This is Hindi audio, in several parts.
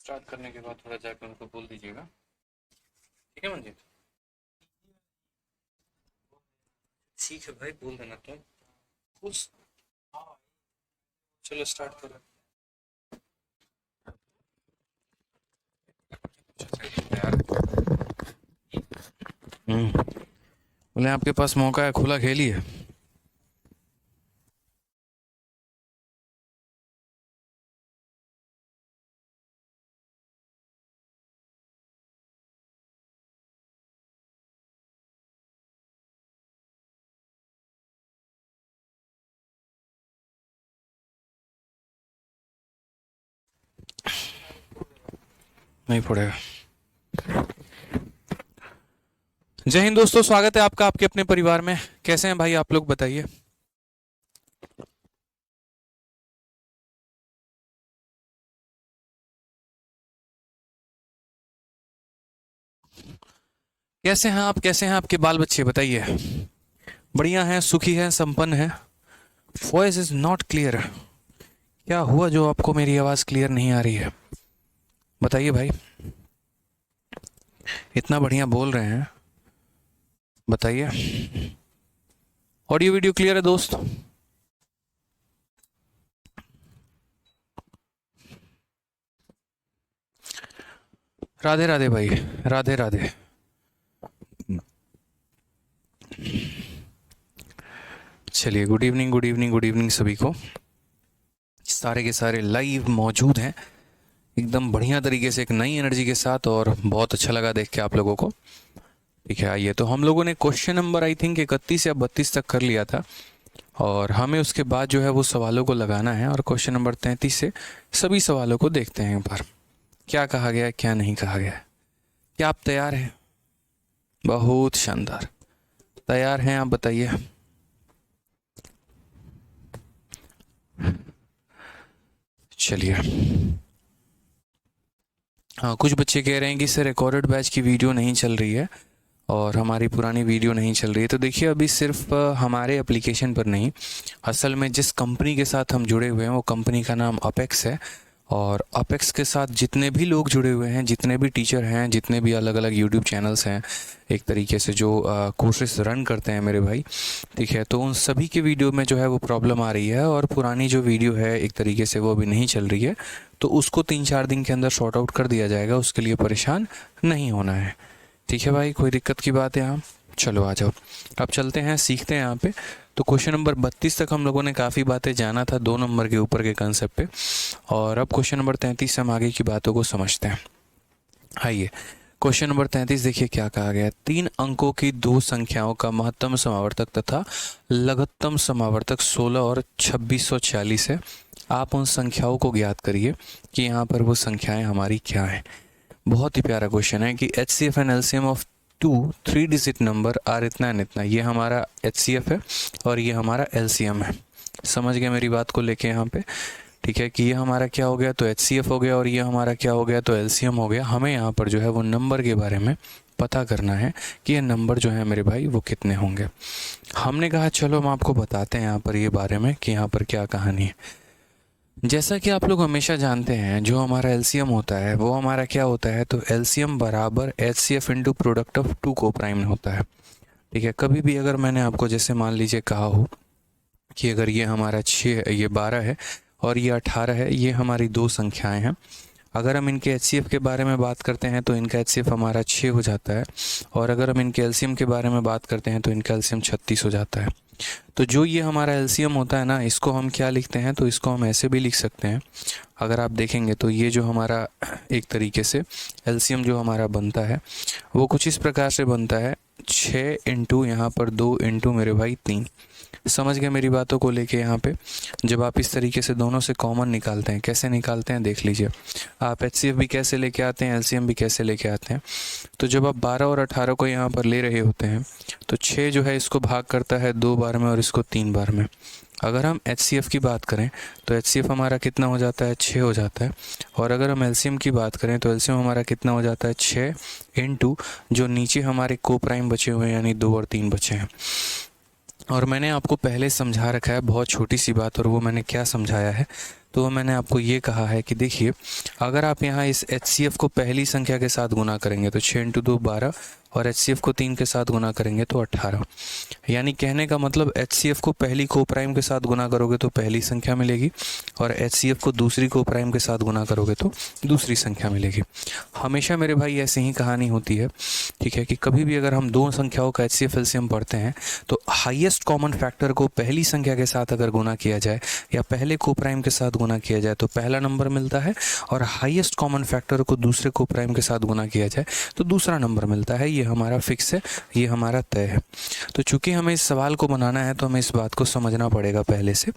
स्टार्ट करने के बाद थोड़ा जाकर उनको बोल दीजिएगा, ठीक है मंजीत? ठीक है भाई, बोल देना तुम खुश। चलो स्टार्ट करो। बोले आपके पास मौका है, खुला खेलिए। नहीं पड़ेगा। जय हिंद दोस्तों, स्वागत है आपका आपके अपने परिवार में। कैसे हैं भाई आप लोग, बताइए। कैसे हैं आप, कैसे हैं आपके बाल बच्चे, बताइए। बढ़िया हैं, सुखी हैं, संपन्न हैं। Voice is not clear. क्या हुआ जो आपको मेरी आवाज क्लियर नहीं आ रही है, बताइए भाई। इतना बढ़िया बोल रहे हैं, बताइए। ऑडियो वीडियो क्लियर है दोस्त? राधे राधे भाई, राधे राधे। चलिए, good evening good evening good evening सभी को। सारे के सारे लाइव मौजूद हैं एकदम बढ़िया तरीके से, एक नई एनर्जी के साथ, और बहुत अच्छा लगा देख के आप लोगों को। ठीक है, आइए। तो हम लोगों ने क्वेश्चन नंबर आई थिंक 31 या 32 तक कर लिया था, और हमें उसके बाद जो है वो सवालों को लगाना है, और क्वेश्चन नंबर 33 से सभी सवालों को देखते हैं एक बार, क्या कहा गया है क्या नहीं कहा गया है। क्या आप तैयार हैं? बहुत शानदार, तैयार हैं आप, बताइए। चलिए। हाँ, कुछ बच्चे कह रहे हैं कि सर रिकॉर्डेड बैच की वीडियो नहीं चल रही है और हमारी पुरानी वीडियो नहीं चल रही है। तो देखिए, अभी सिर्फ हमारे एप्लीकेशन पर नहीं, असल में जिस कंपनी के साथ हम जुड़े हुए हैं वो कंपनी का नाम अपेक्स है, और अपेक्स के साथ जितने भी लोग जुड़े हुए हैं, जितने भी टीचर हैं, जितने भी अलग अलग यूट्यूब चैनल्स हैं, एक तरीके से जो कोर्सेज रन करते हैं मेरे भाई, ठीक है, तो उन सभी के वीडियो में जो है वो प्रॉब्लम आ रही है, और पुरानी जो वीडियो है एक तरीके से वो अभी नहीं चल रही है। तो उसको 3-4 दिन के अंदर शॉर्ट आउट कर दिया जाएगा, उसके लिए परेशान नहीं होना है। ठीक है भाई, कोई दिक्कत की बात है यहाँ? चलो आ जाओ, अब चलते हैं, सीखते हैं यहाँ पे। तो क्वेश्चन नंबर 32 तक हम लोगों ने काफ़ी बातें जाना था 2 नंबर के ऊपर के कंसेप्ट पे, और अब क्वेश्चन नंबर 33 से हम आगे की बातों को समझते हैं। आइए, क्वेश्चन नंबर 33 देखिए क्या कहा गया है। 3 अंकों की 2 संख्याओं का महत्तम समावर्तक तथा लघुत्तम समावर्तक 16 और 2640 है। आप उन संख्याओं को ज्ञात करिए कि यहाँ पर वो संख्याएं हमारी क्या हैं। बहुत ही प्यारा क्वेश्चन है कि HCF and LCM of 2 3 digit number are इतना एंड इतना। ये हमारा HCF है और ये हमारा LCM है। समझ गए मेरी बात को लेके यहाँ पे? ठीक है, कि ये हमारा क्या हो गया, तो HCF हो गया, और ये हमारा क्या हो गया, तो LCM हो गया। हमें यहाँ पर जो है वो नंबर के बारे में पता करना है कि ये नंबर जो है मेरे भाई वो कितने होंगे। हमने कहा चलो हम आपको बताते हैं यहाँ पर ये बारे में कि यहाँ पर क्या कहानी है। जैसा कि आप लोग हमेशा जानते हैं, जो हमारा LCM होता है वो हमारा क्या होता है, तो LCM बराबर HCF इंटू प्रोडक्ट ऑफ 2 को प्राइम होता है। ठीक है, कभी भी अगर मैंने आपको जैसे मान लीजिए कहा हो कि अगर ये हमारा 6 ये 12 है और ये 18 है, ये हमारी 2 संख्याएं हैं। अगर हम इनके HCF के बारे में बात करते हैं तो इनका HCF हमारा 6 हो जाता है, और अगर हम इनके LCM के बारे में बात करते हैं तो इनका LCM 36 हो जाता है। तो जो ये हमारा LCM होता है ना, इसको हम क्या लिखते हैं, तो इसको हम ऐसे भी लिख सकते हैं। अगर आप देखेंगे तो ये जो हमारा एक तरीके से LCM जो हमारा बनता है वो कुछ इस प्रकार से बनता है, 6 इंटू यहाँ पर 2 इंटू मेरे भाई 3। समझ गए मेरी बातों को लेके? यहाँ पे जब आप इस तरीके से दोनों से कॉमन निकालते हैं, कैसे निकालते हैं देख लीजिए। आप HCF भी कैसे लेके आते हैं, LCM भी कैसे लेके आते हैं। तो जब आप 12 और 18 को यहाँ पर ले रहे होते हैं तो 6 जो है इसको भाग करता है 2 बार में और इसको 3 बार में। अगर हम HCF की बात करें तो HCF हमारा कितना हो जाता है, 6 हो जाता है। और अगर हम LCM की बात करें तो LCM हमारा कितना हो जाता है, 6 इंटू जो नीचे हमारे को प्राइम बचे हुए हैं यानी 2 और 3 बचे हैं। और मैंने आपको पहले समझा रखा है बहुत छोटी सी बात, और वो मैंने क्या समझाया है, तो मैंने आपको ये कहा है कि देखिए, अगर आप यहाँ इस HCF को पहली संख्या के साथ गुना करेंगे तो 6 × 2 12, और HCF को 3 के साथ गुना करेंगे तो 18। यानी कहने का मतलब HCF को पहली को प्राइम के साथ गुना करोगे तो पहली संख्या मिलेगी, और HCF को दूसरी को प्राइम के साथ गुना करोगे तो दूसरी संख्या मिलेगी। हमेशा मेरे भाई ऐसे ही कहानी होती है, ठीक है, कि कभी भी अगर हम दो संख्याओं का HCF LCM पढ़ते हैं तो हाईएस्ट कॉमन फैक्टर को पहली संख्या के साथ अगर गुना किया जाए या पहले को प्राइम के साथ गुना किया जाए तो पहला नंबर मिलता है, और हाईएस्ट कॉमन फैक्टर को दूसरे को प्राइम के साथ गुना किया जाए तो दूसरा नंबर मिलता है। ये हमारा फिक्स है, ये हमारा तय है। तो चूंकि हमें इस सवाल को बनाना है तो हमें इस बात को समझना पड़ेगा पहले से।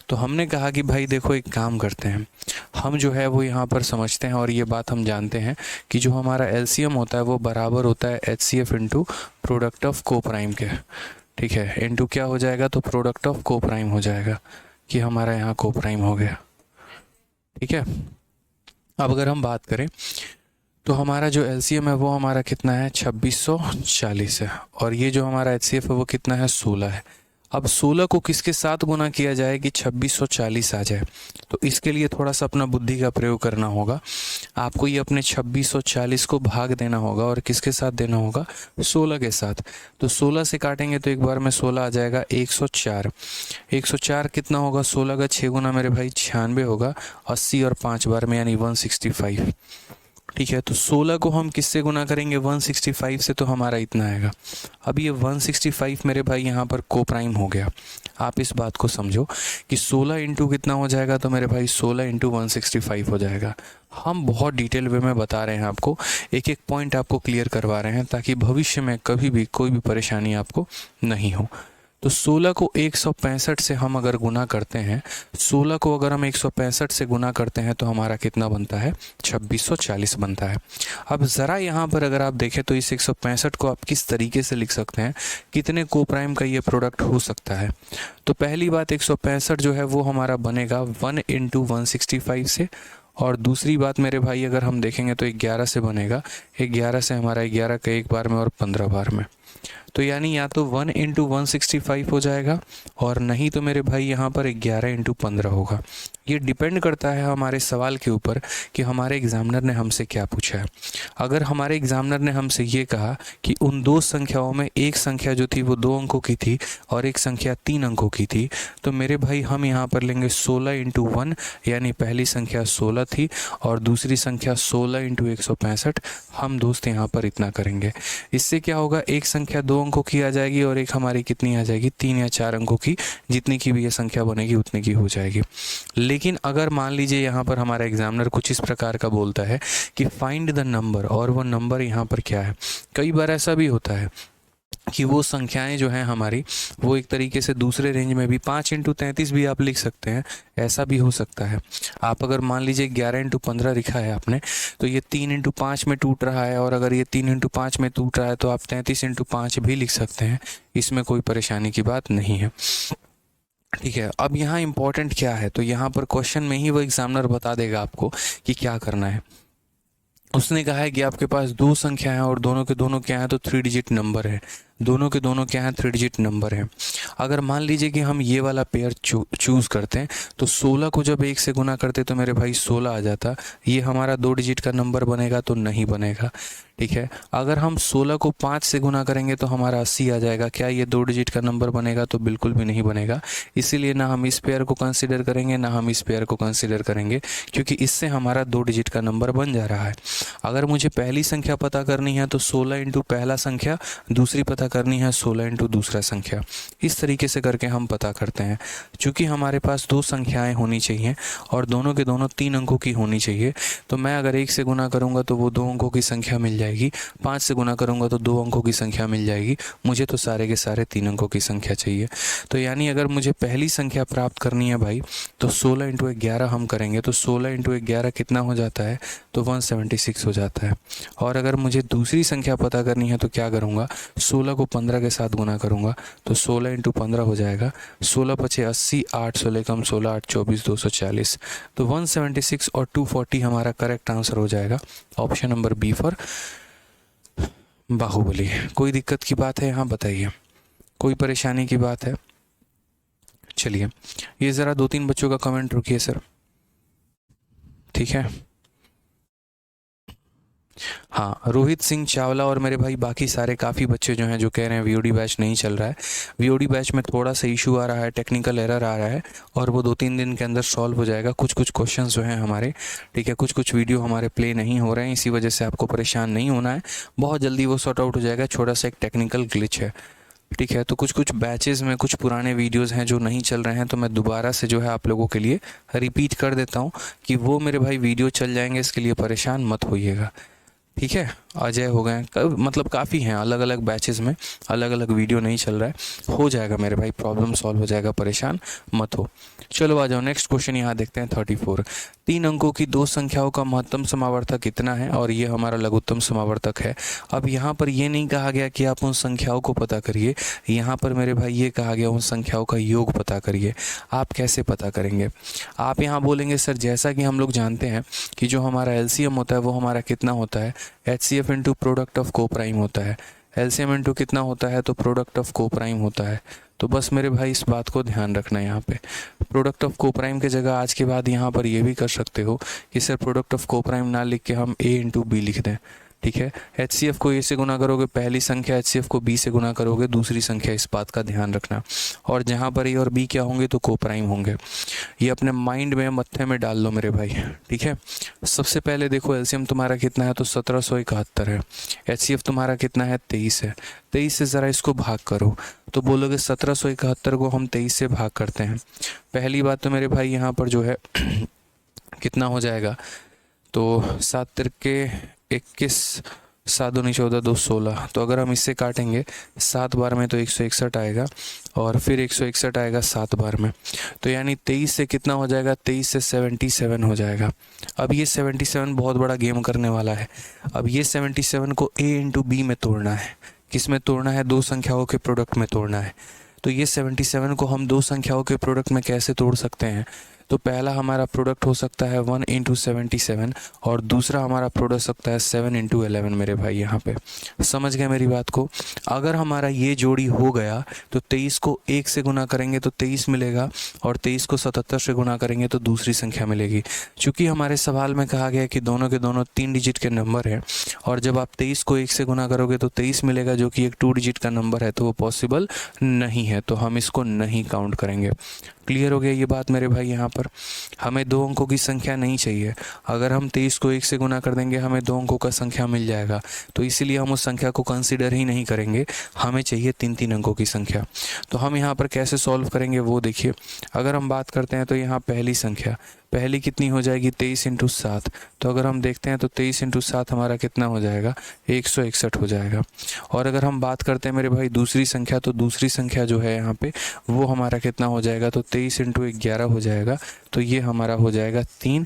तो हमने कहा कि भाई देखो, एक काम करते हैं, हम जो है वो यहाँ पर समझते हैं, और ये बात हम जानते हैं कि जो हमारा LCM होता है वो बराबर होता है HCF इंटू प्रोडक्ट ऑफ को प्राइम के, ठीक है, इंटू क्या हो जाएगा, तो प्रोडक्ट ऑफ को प्राइम हो जाएगा, कि हमारा यहाँ को प्राइम हो गया, ठीक है। अब अगर हम बात करें तो हमारा जो LCM है वो हमारा कितना है, 2640 है, और ये जो हमारा HCF है वो कितना है, 16 है। अब 16 को किसके साथ गुना किया जाए कि 2640 आ जाए, तो इसके लिए थोड़ा सा अपना बुद्धि का प्रयोग करना होगा। आपको ये अपने 2640 को भाग देना होगा, और किसके साथ देना होगा, 16 के साथ। तो 16 से काटेंगे तो एक बार में 16 आ जाएगा, 104। 104 कितना होगा, 16 का 6 गुना मेरे भाई 96 होगा, 80 और 5 बार में यानी 165, ठीक है। तो 16 को हम किससे गुना करेंगे, 165 से, तो हमारा इतना आएगा। अब ये 165 मेरे भाई यहाँ पर को प्राइम हो गया। आप इस बात को समझो कि 16 इंटू कितना हो जाएगा, तो मेरे भाई 16 इंटू 165 हो जाएगा। हम बहुत डिटेल वे में बता रहे हैं आपको, एक एक पॉइंट आपको क्लियर करवा रहे हैं ताकि भविष्य में कभी भी कोई भी परेशानी आपको नहीं हो। तो 16 को 165 से हम अगर गुना करते हैं, 16 को अगर हम 165 से गुना करते हैं तो हमारा कितना बनता है, 2640 बनता है। अब ज़रा यहाँ पर अगर आप देखें तो इस 165 को आप किस तरीके से लिख सकते हैं, कितने को प्राइम का ये प्रोडक्ट हो सकता है। तो पहली बात, 165 जो है वो हमारा बनेगा 1 इंटू 165 से, और दूसरी बात मेरे भाई अगर हम देखेंगे तो 11 से बनेगा, 11 से हमारा 11 का एक बार में और 15 बार में। तो यानी या तो 1 इंटू 165 हो जाएगा, और नहीं तो मेरे भाई यहाँ पर 11 इंटू 15 होगा। ये डिपेंड करता है हमारे सवाल के ऊपर कि हमारे एग्जामिनर ने हमसे क्या पूछा है। अगर हमारे एग्जामिनर ने हमसे ये कहा कि उन दो संख्याओं में एक संख्या जो थी वो 2 अंकों की थी और एक संख्या 3 अंकों की थी, तो मेरे भाई हम यहाँ पर लेंगे 16 इंटू 1, यानी पहली संख्या 16 थी और दूसरी संख्या 16 इंटू 165। हम दोस्त यहाँ पर इतना करेंगे। इससे क्या होगा, एक संख्या 2 अंकों की आ जाएगी और एक हमारी कितनी आ जाएगी, 3 या 4 अंकों की। जितनी की भी ये संख्या बनेगी उतनी की हो जाएगी। लेकिन अगर मान लीजिए यहाँ पर हमारा एग्जामिनर कुछ इस प्रकार का बोलता है कि फाइंड द नंबर, और वो नंबर यहाँ पर क्या है, कई बार ऐसा भी होता है कि वो संख्याएं जो हैं हमारी वो एक तरीके से दूसरे रेंज में भी 5 इंटू 33 भी आप लिख सकते हैं, ऐसा भी हो सकता है। आप अगर मान लीजिए 11 इंटू 15 लिखा है आपने, तो ये 3 इंटू 5 में टूट रहा है, और अगर ये 3 इंटू 5 में टूट रहा है तो आप 33 इंटू 5 भी लिख सकते हैं। इसमें कोई परेशानी की बात नहीं है, ठीक है। अब यहाँ इंपॉर्टेंट क्या है, तो यहाँ पर क्वेश्चन में ही वो एग्जामिनर बता देगा आपको कि क्या करना है। उसने कहा है कि आपके पास दो संख्या है और दोनों के दोनों क्या है, तो 3 डिजिट नंबर है। दोनों के दोनों क्या है, 3 डिजिट नंबर है। अगर मान लीजिए कि हम ये वाला पेयर चूज़ करते हैं, तो 16 को जब 1 से गुना करते तो मेरे भाई 16 आ जाता। ये हमारा 2 डिजिट का नंबर बनेगा तो नहीं बनेगा, ठीक है। अगर हम 16 को 5 से गुना करेंगे तो हमारा 80 आ जाएगा। क्या ये 2 डिजिट का नंबर बनेगा, तो बिल्कुल भी नहीं बनेगा। इसीलिए ना हम इस पेयर को कंसिडर करेंगे ना हम इस पेयर को कंसिडर करेंगे, क्योंकि इससे हमारा 2 डिजिट का नंबर बन जा रहा है। अगर मुझे पहली संख्या पता करनी है तो 16 इंटू पहला संख्या, दूसरी पता करनी है 16 इंटू दूसरा संख्या। इस तरीके से करके हम पता करते हैं। चूँकि हमारे पास दो संख्याएं होनी चाहिए और दोनों के दोनों 3 अंकों की होनी चाहिए, तो मैं अगर 1 से गुना करूँगा तो वो 2 अंकों की संख्या मिल जाएगी, 5 से गुना करूँगा तो 2 अंकों की संख्या मिल जाएगी। मुझे तो सारे के सारे 3 अंकों की संख्या चाहिए। तो यानी अगर मुझे पहली संख्या प्राप्त करनी है भाई, तो 16 इंटू 11 हम करेंगे, तो 16 इंटू 11 कितना हो जाता है, तो 176 हो जाता है। और अगर मुझे दूसरी संख्या पता करनी है तो क्या करूँगा, 16 को 15 के साथ गुना करूँगा, तो 16 इंटू 15 हो जाएगा। 16 पचे 80, 8 16 कम 16, 8 24, 240। तो 176 और 240 हमारा करेक्ट आंसर हो जाएगा। Option number B for Baahubali. कोई दिक्कत की बात है यहाँ बताइए, कोई परेशानी की बात है? चलिए ये ज़रा 2-3 बच्चों का कमेंट रुकिए सर। ठीक है। हाँ, रोहित सिंह चावला और मेरे भाई बाकी सारे काफ़ी बच्चे जो हैं जो कह रहे हैं वीओडी बैच नहीं चल रहा है। वीओडी बैच में थोड़ा सा इशू आ रहा है, टेक्निकल एरर आ रहा है और वो 2-3 दिन के अंदर सॉल्व हो जाएगा। कुछ कुछ क्वेश्चंस जो हैं हमारे, ठीक है, कुछ कुछ वीडियो हमारे प्ले नहीं हो रहे हैं, इसी वजह से आपको परेशान नहीं होना है। बहुत जल्दी वो सॉर्ट आउट हो जाएगा, छोटा सा एक टेक्निकल ग्लिच है, ठीक है। तो कुछ कुछ बैचेज़ में कुछ पुराने वीडियोज़ हैं जो नहीं चल रहे हैं, तो मैं दोबारा से जो है आप लोगों के लिए रिपीट कर देता हूँ कि वो मेरे भाई वीडियो चल जाएंगे, इसके लिए परेशान मत होइएगा, ठीक है। अजय हो गए, मतलब काफ़ी हैं, अलग अलग बैचेस में अलग अलग वीडियो नहीं चल रहा है, हो जाएगा मेरे भाई, प्रॉब्लम सॉल्व हो जाएगा, परेशान मत हो। चलो आ जाओ, नेक्स्ट क्वेश्चन यहाँ देखते हैं 34। 3 अंकों की 2 संख्याओं का महत्तम समावर्तक कितना है और ये हमारा लघुत्तम समावर्तक है। अब यहाँ पर ये नहीं कहा गया कि आप उन संख्याओं को पता करिए, यहाँ पर मेरे भाई ये कहा गया उन संख्याओं का योग पता करिए। आप कैसे पता करेंगे? आप यहाँ बोलेंगे सर जैसा कि हम लोग जानते हैं कि जो हमारा एलसीएम होता है वो हमारा कितना होता है, HCF इंटू प्रोडक्ट ऑफ को प्राइम होता है। एलसीएम इंटू कितना होता है, तो प्रोडक्ट ऑफ को प्राइम होता है। तो बस मेरे भाई इस बात को ध्यान रखना है, यहाँ पे प्रोडक्ट ऑफ को प्राइम के जगह आज के बाद यहाँ पर ये भी कर सकते हो कि सर प्रोडक्ट ऑफ को प्राइम ना लिख के हम A इंटू बी लिख दें, ठीक है। HCF को A से गुना करोगे पहली संख्या, HCF को B से गुना करोगे दूसरी संख्या, इस बात का ध्यान रखना। और जहाँ पर A और B क्या होंगे, तो को प्राइम होंगे। ये अपने माइंड में, मत्थे में डाल लो मेरे भाई, ठीक है। सबसे पहले देखो एलसीएम तुम्हारा कितना है, तो 1771 है। HCF तुम्हारा कितना है, 23 है। 23 से ज़रा इसको भाग करो, तो बोलोगे 1771 को हम 23 से भाग करते हैं। पहली बात तो मेरे भाई यहाँ पर जो है कितना हो जाएगा, तो 7 तिरके 21, 7 दूनी 14, 2 16। तो अगर हम इससे काटेंगे 7 बार में तो 161 आएगा और फिर 161 आएगा 7 बार में, तो यानी 23 से कितना हो जाएगा, 23 से 77 हो जाएगा। अब ये 77 बहुत बड़ा गेम करने वाला है। अब ये 77 को A इंटू बी में तोड़ना है। किस में तोड़ना है, 2 संख्याओं के प्रोडक्ट में तोड़ना है। तो ये 77 को हम 2 संख्याओं के प्रोडक्ट में कैसे तोड़ सकते हैं, तो पहला हमारा प्रोडक्ट हो सकता है 1 इंटू 77 और दूसरा हमारा प्रोडक्ट हो सकता है 7 इंटू 11 मेरे भाई। यहाँ पे समझ गए मेरी बात को? अगर हमारा ये जोड़ी हो गया तो 23 को 1 से गुना करेंगे तो 23 मिलेगा और 23 को 77 से गुना करेंगे तो दूसरी संख्या मिलेगी। चूँकि हमारे सवाल में कहा गया कि दोनों के दोनों 3 डिजिट के नंबर हैं और जब आप 23 को 1 से गुना करोगे तो 23 मिलेगा जो कि एक 2 डिजिट का नंबर है, तो वो पॉसिबल नहीं है, तो हम इसको नहीं काउंट करेंगे। क्लियर हो गया ये बात मेरे भाई? यहाँ पर हमें 2 अंकों की संख्या नहीं चाहिए। अगर हम 23 को 1 से गुना कर देंगे हमें 2 अंकों का संख्या मिल जाएगा, तो इसीलिए हम उस संख्या को कंसीडर ही नहीं करेंगे। हमें चाहिए 3-3 अंकों की संख्या। तो हम यहाँ पर कैसे सॉल्व करेंगे वो देखिए। अगर हम बात करते हैं तो यहाँ पहली संख्या, पहली कितनी हो जाएगी, 23 इंटू 7। तो अगर हम देखते हैं तो 23 इंटू 7 हमारा कितना हो जाएगा, 161 हो जाएगा। और अगर हम बात करते हैं मेरे भाई दूसरी संख्या, तो दूसरी संख्या जो है यहाँ पे वो हमारा कितना हो जाएगा, तो 23 इंटू 11 हो जाएगा। तो ये हमारा हो जाएगा 3,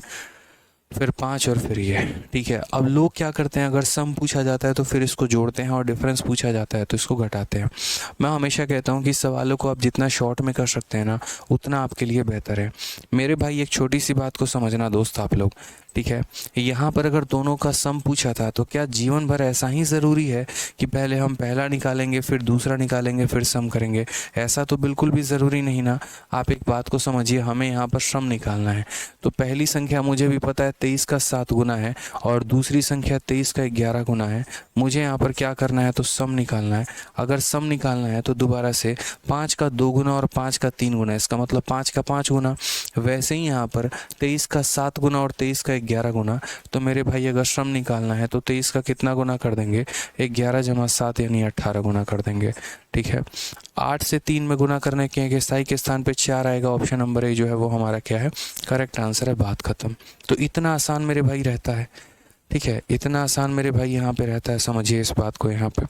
फिर 5 और फिर ये, ठीक है। अब लोग क्या करते हैं, अगर सम पूछा जाता है तो फिर इसको जोड़ते हैं और डिफरेंस पूछा जाता है तो इसको घटाते हैं। मैं हमेशा कहता हूँ कि सवालों को आप जितना शॉर्ट में कर सकते हैं ना उतना आपके लिए बेहतर है। मेरे भाई एक छोटी सी बात को समझना दोस्त आप लोग, ठीक है। यहाँ पर अगर दोनों का सम पूछा था तो क्या जीवन भर ऐसा ही ज़रूरी है कि पहले हम पहला निकालेंगे फिर दूसरा निकालेंगे फिर सम करेंगे? ऐसा तो बिल्कुल भी ज़रूरी नहीं ना। आप एक बात को समझिए, हमें यहाँ पर सम निकालना है। तो पहली संख्या मुझे भी पता है 23 का 7 गुना है और दूसरी संख्या 23 का 11 गुना है। मुझे यहाँ पर क्या करना है, तो सम निकालना है। अगर सम निकालना है तो दोबारा से 5 का 2 गुना और 5 का 3 गुना, इसका मतलब 5 का 5 गुना। वैसे ही यहाँ पर 23 का 7 गुना और 23 का 11 गुना। तो मेरे भाई अगर सम निकालना है तो 23 का कितना गुना कर देंगे, 11 जमा 7 यानी 18 गुना कर देंगे, ठीक है। 8 से 3 में गुना करने के साई के स्थान पे 4 आएगा। ऑप्शन नंबर ए जो है वो हमारा क्या है, करेक्ट आंसर है। बात खत्म। तो इतना आसान मेरे भाई रहता है, ठीक है, इतना आसान मेरे भाई यहाँ पे रहता है। समझिए इस बात को, यहाँ पे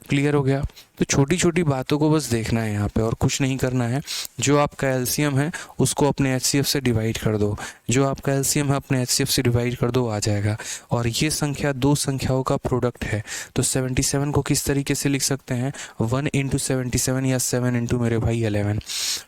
क्लियर हो गया? तो छोटी छोटी बातों को बस देखना है यहाँ पे और कुछ नहीं करना है। जो आपका एलसीएम है उसको अपने HCF से डिवाइड कर दो, जो आपका एलसीएम है अपने HCF से डिवाइड कर दो, आ जाएगा। और ये संख्या 2 संख्याओं का प्रोडक्ट है। तो 77 को किस तरीके से लिख सकते हैं, 1 इंटू 77 या 7 इंटू मेरे भाई 11,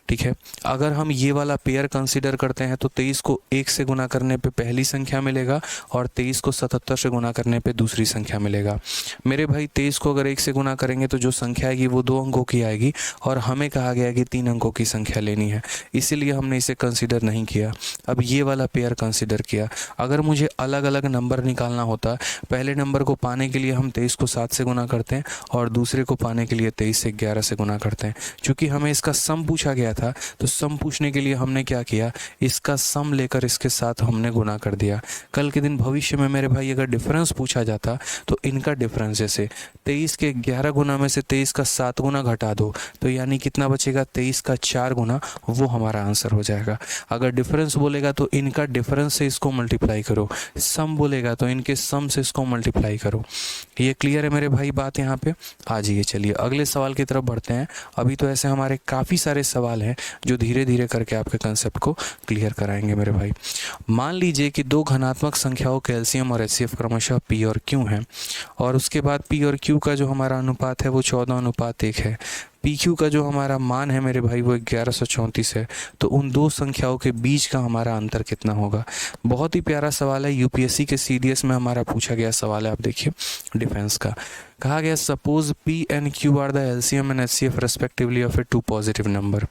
ठीक है। अगर हम ये वाला पेयर कंसिडर करते हैं तो 23 को 1 से गुना करने पे पहली संख्या मिलेगा और 23 को 77 से गुना करने पे दूसरी संख्या मिलेगा। मेरे भाई 23 को अगर 1 से गुना करेंगे तो जो संख्या संख्या आएगी वो 2 अंकों की आएगी और हमें कहा गया है कि 3 अंकों की संख्या लेनी है, इसीलिए हमने इसे कंसिडर नहीं किया। अब ये वाला पेयर कंसिडर किया। अगर मुझे अलग अलग नंबर निकालना होता, पहले नंबर को पाने के लिए हम 23 को 7 से गुना करते हैं और दूसरे को पाने के लिए 23 से 11 से गुना करते हैं। चूँकि हमें इसका सम पूछा गया था तो सम पूछने के लिए हमने क्या किया, इसका सम लेकर इसके साथ हमने गुना कर दिया। कल के दिन भविष्य में मेरे भाई अगर डिफरेंस पूछा जाता तो इनका डिफरेंस, जैसे 23 के 11 गुना में से 23 का 7 गुना घटा दो तो यानी कितना बचेगा, 23 का 4 गुना, वो हमारा आंसर हो जाएगा। अगर डिफरेंस बोलेगा तो इनका डिफरेंस से इसको मल्टीप्लाई करो, सम बोलेगा तो इनके सम से इसको मल्टीप्लाई करो। ये क्लियर है मेरे भाई बात यहाँ पे? आ जाइए, चलिए अगले सवाल की तरफ बढ़ते हैं। अभी तो ऐसे हमारे काफ़ी सारे सवाल हैं जो धीरे धीरे करके आपके कंसेप्ट को क्लियर कराएंगे मेरे भाई। मान लीजिए कि दो धनात्मक संख्याओं के एलसीएम और एचसीएफ क्रमशः पी और क्यू हैं और उसके बाद पी और क्यू का जो हमारा अनुपात है वो 14:1 है। पी क्यू का जो हमारा मान है मेरे भाई वो 1134 है। तो उन दो संख्याओं के बीच का हमारा अंतर कितना होगा? बहुत ही प्यारा सवाल है, यूपीएससी के सीडीएस में हमारा पूछा गया सवाल है। आप देखिए डिफेंस का कहा गया, suppose P and Q R the LCM and HCF respectively of A 2 positive number.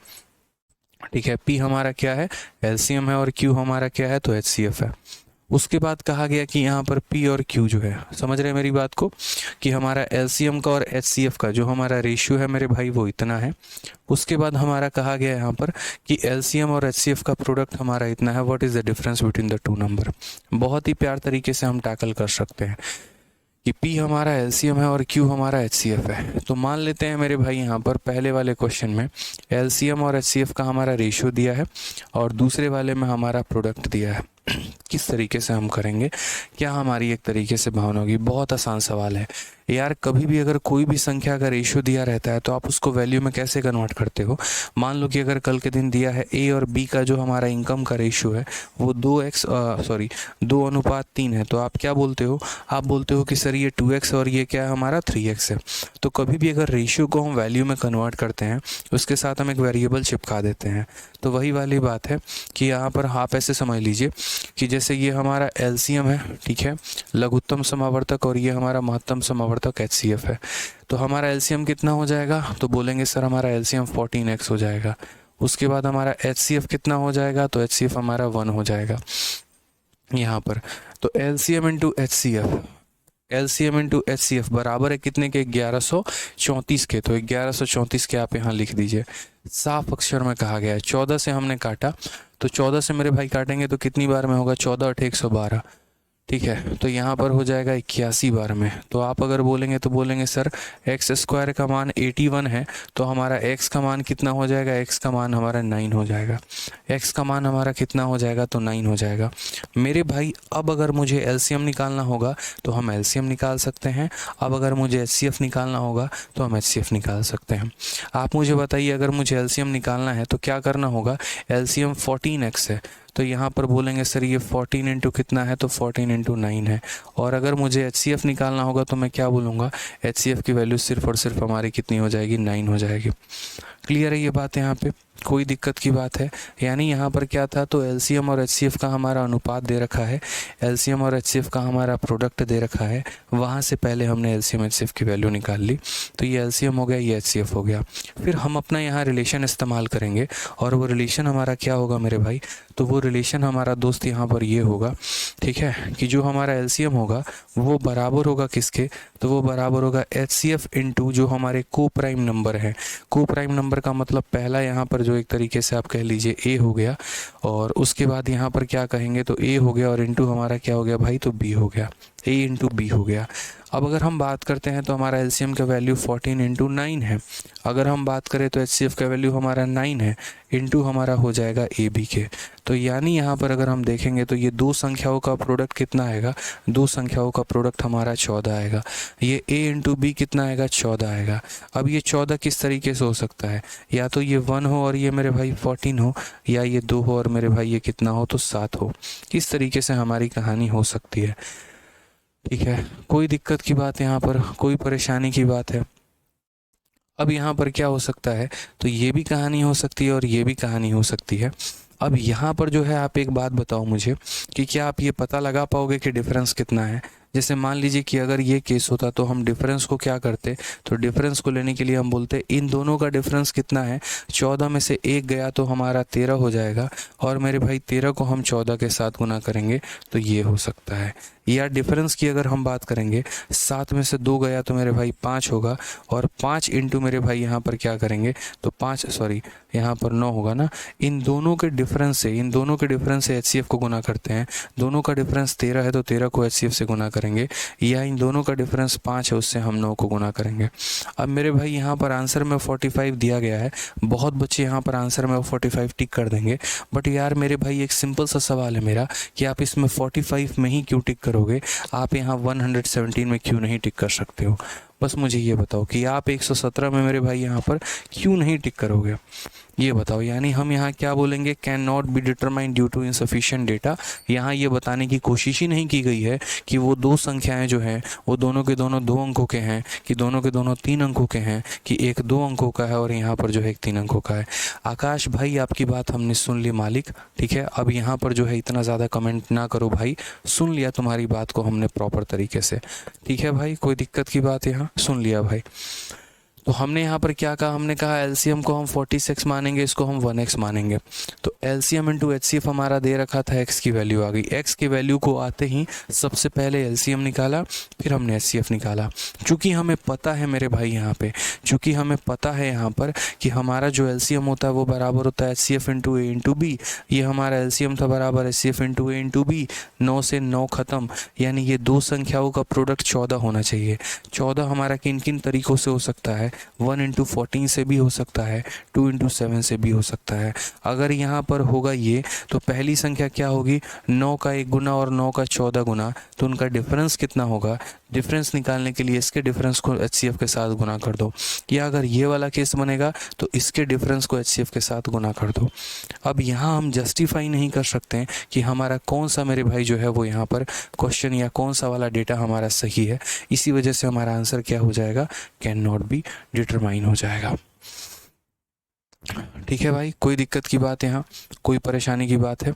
ठीक है, पी हमारा क्या है, एलसीएम है, और क्यू हमारा क्या है, तो एचसीएफ है। उसके बाद कहा गया कि यहाँ पर पी और क्यू जो है, समझ रहे हैं मेरी बात को, कि हमारा एलसीएम का और एचसीएफ का जो हमारा रेशियो है मेरे भाई वो इतना है। उसके बाद हमारा कहा गया यहाँ पर कि एलसीएम और एचसीएफ का प्रोडक्ट हमारा इतना है। What is the difference between the two number? बहुत ही प्यार तरीके से हम टैकल कर सकते हैं कि P हमारा एलसीएम है और Q हमारा एचसीएफ है। तो मान लेते हैं मेरे भाई यहाँ पर पहले वाले क्वेश्चन में एलसीएम और एचसीएफ का हमारा रेशियो दिया है और दूसरे वाले में हमारा प्रोडक्ट दिया है। किस तरीके से हम करेंगे, क्या हमारी एक तरीके से भावना होगी? बहुत आसान सवाल है यार। कभी भी अगर कोई भी संख्या का रेशियो दिया रहता है तो आप उसको वैल्यू में कैसे कन्वर्ट करते हो? मान लो कि अगर कल के दिन दिया है A और B का जो हमारा इनकम का रेशियो है वो 2:3 है, तो आप क्या बोलते हो? आप बोलते हो कि सर ये 2x और ये क्या है, हमारा 3x है। तो कभी भी अगर रेशियो को हम वैल्यू में कन्वर्ट करते हैं उसके साथ हम एक वेरिएबल चिपका देते हैं। तो वही वाली बात है कि यहाँ पर आप ऐसे समझ लीजिए कि जैसे ये हमारा एलसीएम है, ठीक है, लघुत्तम समावर्तक, और ये हमारा महत्तम समावर्तक एचसीएफ है। तो हमारा एलसीएम कितना हो जाएगा? तो बोलेंगे सर हमारा एलसीएम 14x हो जाएगा। उसके बाद हमारा एचसीएफ कितना हो जाएगा? तो एचसीएफ हमारा 1 हो जाएगा यहाँ पर। तो एलसीएम इंटू एचसीएफ बराबर है कितने के? 1134 के। तो 1134 के आप यहाँ लिख दीजिए। साफ अक्षर में कहा गया है 14 से हमने काटा, तो 14 से मेरे भाई काटेंगे तो कितनी बार में होगा? 14 8 112, ठीक है। तो यहाँ पर हो जाएगा 81 बार में। तो आप अगर बोलेंगे तो बोलेंगे सर एक्स स्क्वायर का मान 81 है, तो हमारा एक्स का मान कितना हो जाएगा? एक्स का मान हमारा 9 हो जाएगा। एक्स का मान हमारा कितना हो जाएगा? तो 9 हो जाएगा मेरे भाई। अब अगर मुझे एलसीएम निकालना होगा तो हम एलसीएम निकाल सकते हैं। अब अगर मुझे एचसीएफ निकालना होगा तो हम एचसीएफ निकाल सकते हैं। आप मुझे बताइए, अगर मुझे एलसीएम निकालना है तो क्या करना होगा? एलसीएम 14x है, तो यहाँ पर बोलेंगे सर ये 14 इंटू कितना है? तो 14 इंटू 9 है। और अगर मुझे एचसीएफ निकालना होगा तो मैं क्या बोलूँगा? एचसीएफ की वैल्यू सिर्फ और सिर्फ हमारी कितनी हो जाएगी? 9 हो जाएगी। क्लियर है ये बात? यहाँ पे कोई दिक्कत की बात है? यानी यहाँ पर क्या था, तो एलसीएम और एचसीएफ का हमारा अनुपात दे रखा है, एलसीएम और एचसीएफ का हमारा प्रोडक्ट दे रखा है, वहाँ से पहले हमने एलसीएम एचसीएफ की वैल्यू निकाल ली। तो ये एलसीएम हो गया, ये एचसीएफ हो गया। फिर हम अपना यहाँ रिलेशन इस्तेमाल करेंगे और वो रिलेशन हमारा क्या होगा मेरे भाई? तो वो रिलेशन हमारा दोस्त यहाँ पर ये होगा, ठीक है, कि जो हमारा एलसीएम होगा वो बराबर होगा किसके? तो वो बराबर होगा एचसीएफ इंटू जो हमारे को प्राइम नंबर है। को प्राइम नंबर का मतलब पहला यहाँ पर जो एक तरीके से आप कह लीजिए ए हो गया, और उसके बाद यहाँ पर क्या कहेंगे? तो ए हो गया, और इंटू हमारा क्या हो गया भाई? तो बी हो गया। ए इंटू बी हो गया। अब अगर हम बात करते हैं तो हमारा एलसीएम का वैल्यू 14 इंटू 9 है। अगर हम बात करें तो एचसीएफ का वैल्यू हमारा 9 है, इंटू हमारा हो जाएगा ए बी के। तो यानी यहाँ पर अगर हम देखेंगे तो ये दो संख्याओं का प्रोडक्ट कितना आएगा? दो संख्याओं का प्रोडक्ट हमारा 14 आएगा। ये ए इंटू बी कितना आएगा? 14 आएगा। अब ये 14 किस तरीके से हो सकता है? या तो ये 1 हो और ये मेरे भाई 14 हो, या ये 2 हो और मेरे भाई ये कितना हो? तो 7 हो। इस तरीके से हमारी कहानी हो सकती है, ठीक है। कोई दिक्कत की बात यहाँ पर, कोई परेशानी की बात है? अब यहाँ पर क्या हो सकता है? तो ये भी कहानी हो सकती है और ये भी कहानी हो सकती है। अब यहाँ पर जो है आप एक बात बताओ मुझे कि क्या आप ये पता लगा पाओगे कि डिफरेंस कितना है? जैसे मान लीजिए कि अगर ये केस होता तो हम डिफरेंस को क्या करते, तो डिफरेंस को लेने के लिए हम बोलते इन दोनों का डिफरेंस कितना है, 14 में से 1 गया तो हमारा 13 हो जाएगा, और मेरे भाई 13 को हम 14 के साथ गुना करेंगे तो ये हो सकता है। या डिफरेंस की अगर हम बात करेंगे, 7 में से 2 गया तो मेरे भाई 5 होगा, और 5 इंटू मेरे भाई यहाँ पर क्या करेंगे तो 5 सॉरी यहाँ पर 9 होगा ना। इन दोनों के डिफरेंस से HCF को गुना करते हैं। दोनों का डिफरेंस 13 है तो 13 को HCF से गुना करेंगे, या इन दोनों का डिफरेंस 5 है उससे हम 9 को गुना करेंगे। अब मेरे भाई यहाँ पर आंसर में 45 दिया गया है। बहुत बच्चे यहाँ पर आंसर में 45 टिक कर देंगे, बट यार मेरे भाई एक सिंपल सा सवाल है मेरा कि आप इसमें 45 में ही क्यों टिक करोगे, आप यहाँ 117 में क्यों नहीं टिक कर सकते हो। बस मुझे ये बताओ कि आप 117 में मेरे भाई यहाँ पर क्यों नहीं टिक करोगे, ये बताओ। यानी हम यहाँ क्या बोलेंगे, can not be determined due to insufficient data. यहाँ ये बताने की कोशिश ही नहीं की गई है कि वो दो संख्याएं जो हैं वो दोनों के दोनों 2 अंकों के हैं, कि दोनों के दोनों 3 अंकों के हैं, कि एक 2 अंकों का है और यहाँ पर जो है एक 3 अंकों का है। आकाश भाई आपकी बात हमने सुन ली मालिक, ठीक है। अब यहाँ पर जो है इतना ज़्यादा कमेंट ना करो भाई, सुन लिया तुम्हारी बात को हमने प्रॉपर तरीके से, ठीक है भाई, कोई दिक्कत की बात यहाँ सुन लिया भाई। तो हमने यहाँ पर क्या कहा, हमने कहा एलसीएम को हम 46 मानेंगे, इसको हम 1x मानेंगे। तो एलसीएम इंटू HCF हमारा दे रखा था, x की वैल्यू आ गई। x की वैल्यू को आते ही सबसे पहले एलसीएम निकाला, फिर हमने HCF निकाला। चूँकि हमें पता है मेरे भाई यहाँ पे, चूँकि हमें पता है यहाँ पर कि हमारा जो एलसीएम होता है वो बराबर होता है HCF into A into B। ये हमारा एलसीएम था बराबर HCF into A into B। 9 से 9 ख़त्म, यानी ये दो संख्याओं का प्रोडक्ट 14 होना चाहिए। 14 हमारा किन किन तरीक़ों से हो सकता है, 1 इंटू 14 से भी हो सकता है, 2 इंटू 7 से भी हो सकता है। अगर यहाँ पर होगा ये, तो पहली संख्या क्या होगी, 9 का 1 गुना और 9 का 14 गुना, तो उनका डिफरेंस कितना होगा। डिफरेंस निकालने के लिए इसके डिफरेंस को HCF के साथ गुना कर दो, या अगर ये वाला केस बनेगा तो इसके डिफरेंस को HCF के साथ गुना कर दो। अब यहाँ हम जस्टिफाई नहीं कर सकते हैं कि हमारा कौन सा मेरे भाई जो है वो यहाँ पर क्वेश्चन या कौन सा वाला डेटा हमारा सही है। इसी वजह से हमारा आंसर क्या हो जाएगा, कैन नॉट बी डिटरमाइन हो जाएगा। ठीक है भाई, कोई दिक्कत की बात, यहाँ कोई परेशानी की बात है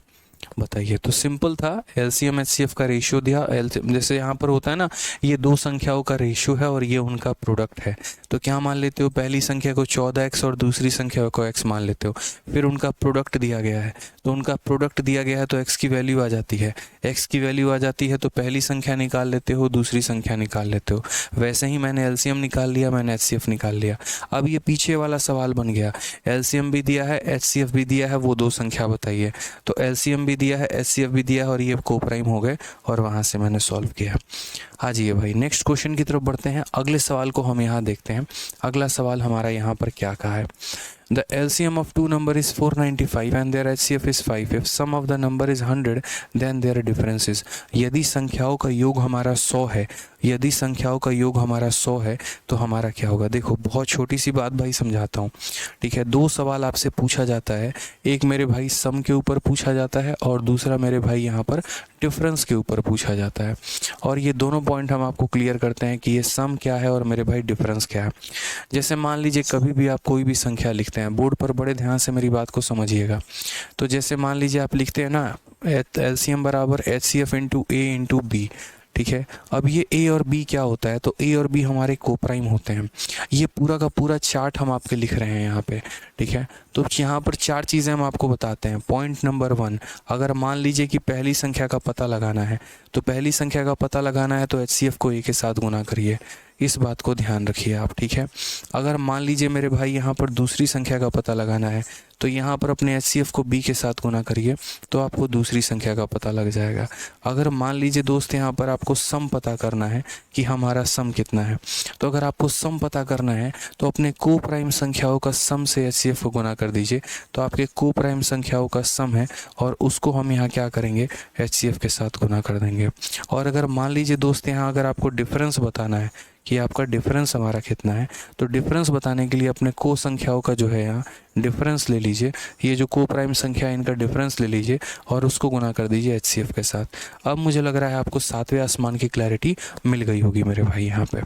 बताइए। तो सिंपल था, एलसीएम HCF का रेशियो दिया। जैसे यहाँ पर होता है ना, ये दो संख्याओं का रेशियो है और ये उनका प्रोडक्ट है, तो क्या मान लेते हो, पहली संख्या को 14x और दूसरी संख्या को x मान लेते हो। फिर उनका प्रोडक्ट दिया गया है, तो उनका प्रोडक्ट दिया गया है तो x की वैल्यू आ जाती है। x की वैल्यू आ जाती है तो पहली संख्या निकाल लेते हो, दूसरी संख्या निकाल लेते हो। वैसे ही मैंने एलसीएम निकाल लिया, मैंने HCF निकाल लिया। अब ये पीछे वाला सवाल बन गया, एलसीएम भी दिया है, HCF भी दिया है, वो दो संख्या बताइए। तो एलसीएम भी दिया है, HCF भी दिया है, और ये कोप्राइम हो गए, और वहाँ से मैंने सॉल्व किया। हाँ जी भाई, नेक्स्ट क्वेश्चन की तरफ बढ़ते हैं। अगले सवाल को हम यहाँ देखते हैं। अगला सवाल हमारा यहाँ पर क्या कहा है, The LCM of two number is 495 and their HCF is 5. If sum of the number is 100, then their difference is। यदि संख्याओं का योग हमारा 100 है, यदि संख्याओं का योग हमारा 100 है तो हमारा क्या होगा। देखो बहुत छोटी सी बात भाई समझाता हूँ, ठीक है। दो सवाल आपसे पूछा जाता है, एक मेरे भाई सम के ऊपर पूछा जाता है और दूसरा मेरे भाई यहाँ पर डिफरेंस के ऊपर पूछा जाता है। और ये दोनों पॉइंट हम आपको क्लियर करते हैं कि ये सम क्या है और मेरे भाई डिफरेंस क्या है। जैसे मान लीजिए कभी भी आप कोई भी संख्या लिखते हैं, बोर्ड पर बड़े ध्यान से मेरी बात को समझिएगा। तो जैसे मान लीजिए आप लिखते हैं ना, एलसीएम बराबर HCF into A into B, ठीक है। अब ये A और B क्या होता है, तो A और B हमारे कोप्राइम होते हैं। ये पूरा का पूरा चार्ट हम आपके लिख रहे हैं यहाँ पे, ठीक है। तो यहाँ पर 4 चीज़ें हम आपको बताते हैं। पॉइंट नंबर 1, अगर मान लीजिए कि पहली संख्या का पता लगाना है, तो पहली संख्या का पता लगाना है तो HCF को A के साथ गुना करिए, इस बात को ध्यान रखिए आप, ठीक है। अगर मान लीजिए मेरे भाई यहाँ पर दूसरी संख्या का पता लगाना है, तो यहाँ पर अपने HCF को B के साथ गुना करिए, तो आपको दूसरी संख्या का पता लग जाएगा। अगर मान लीजिए दोस्त यहाँ पर आपको सम पता करना है कि हमारा सम कितना है, तो अगर आपको सम पता करना है तो अपने कोप्राइम संख्याओं का सम से HCF को गुना कर दीजिए, तो आपके कोप्राइम संख्याओं का सम है और उसको हम यहाँ क्या करेंगे, HCF के साथ गुना कर देंगे। और अगर मान लीजिए दोस्त यहाँ अगर आपको डिफरेंस बताना है कि आपका डिफरेंस हमारा कितना है, तो डिफरेंस बताने के लिए अपने को संख्याओं का जो है यहाँ डिफरेंस ले लीजिए, ये जो को प्राइम संख्या है इनका डिफरेंस ले लीजिए और उसको गुना कर दीजिए HCF के साथ। अब मुझे लग रहा है आपको 7वें आसमान की क्लैरिटी मिल गई होगी मेरे भाई यहाँ पे।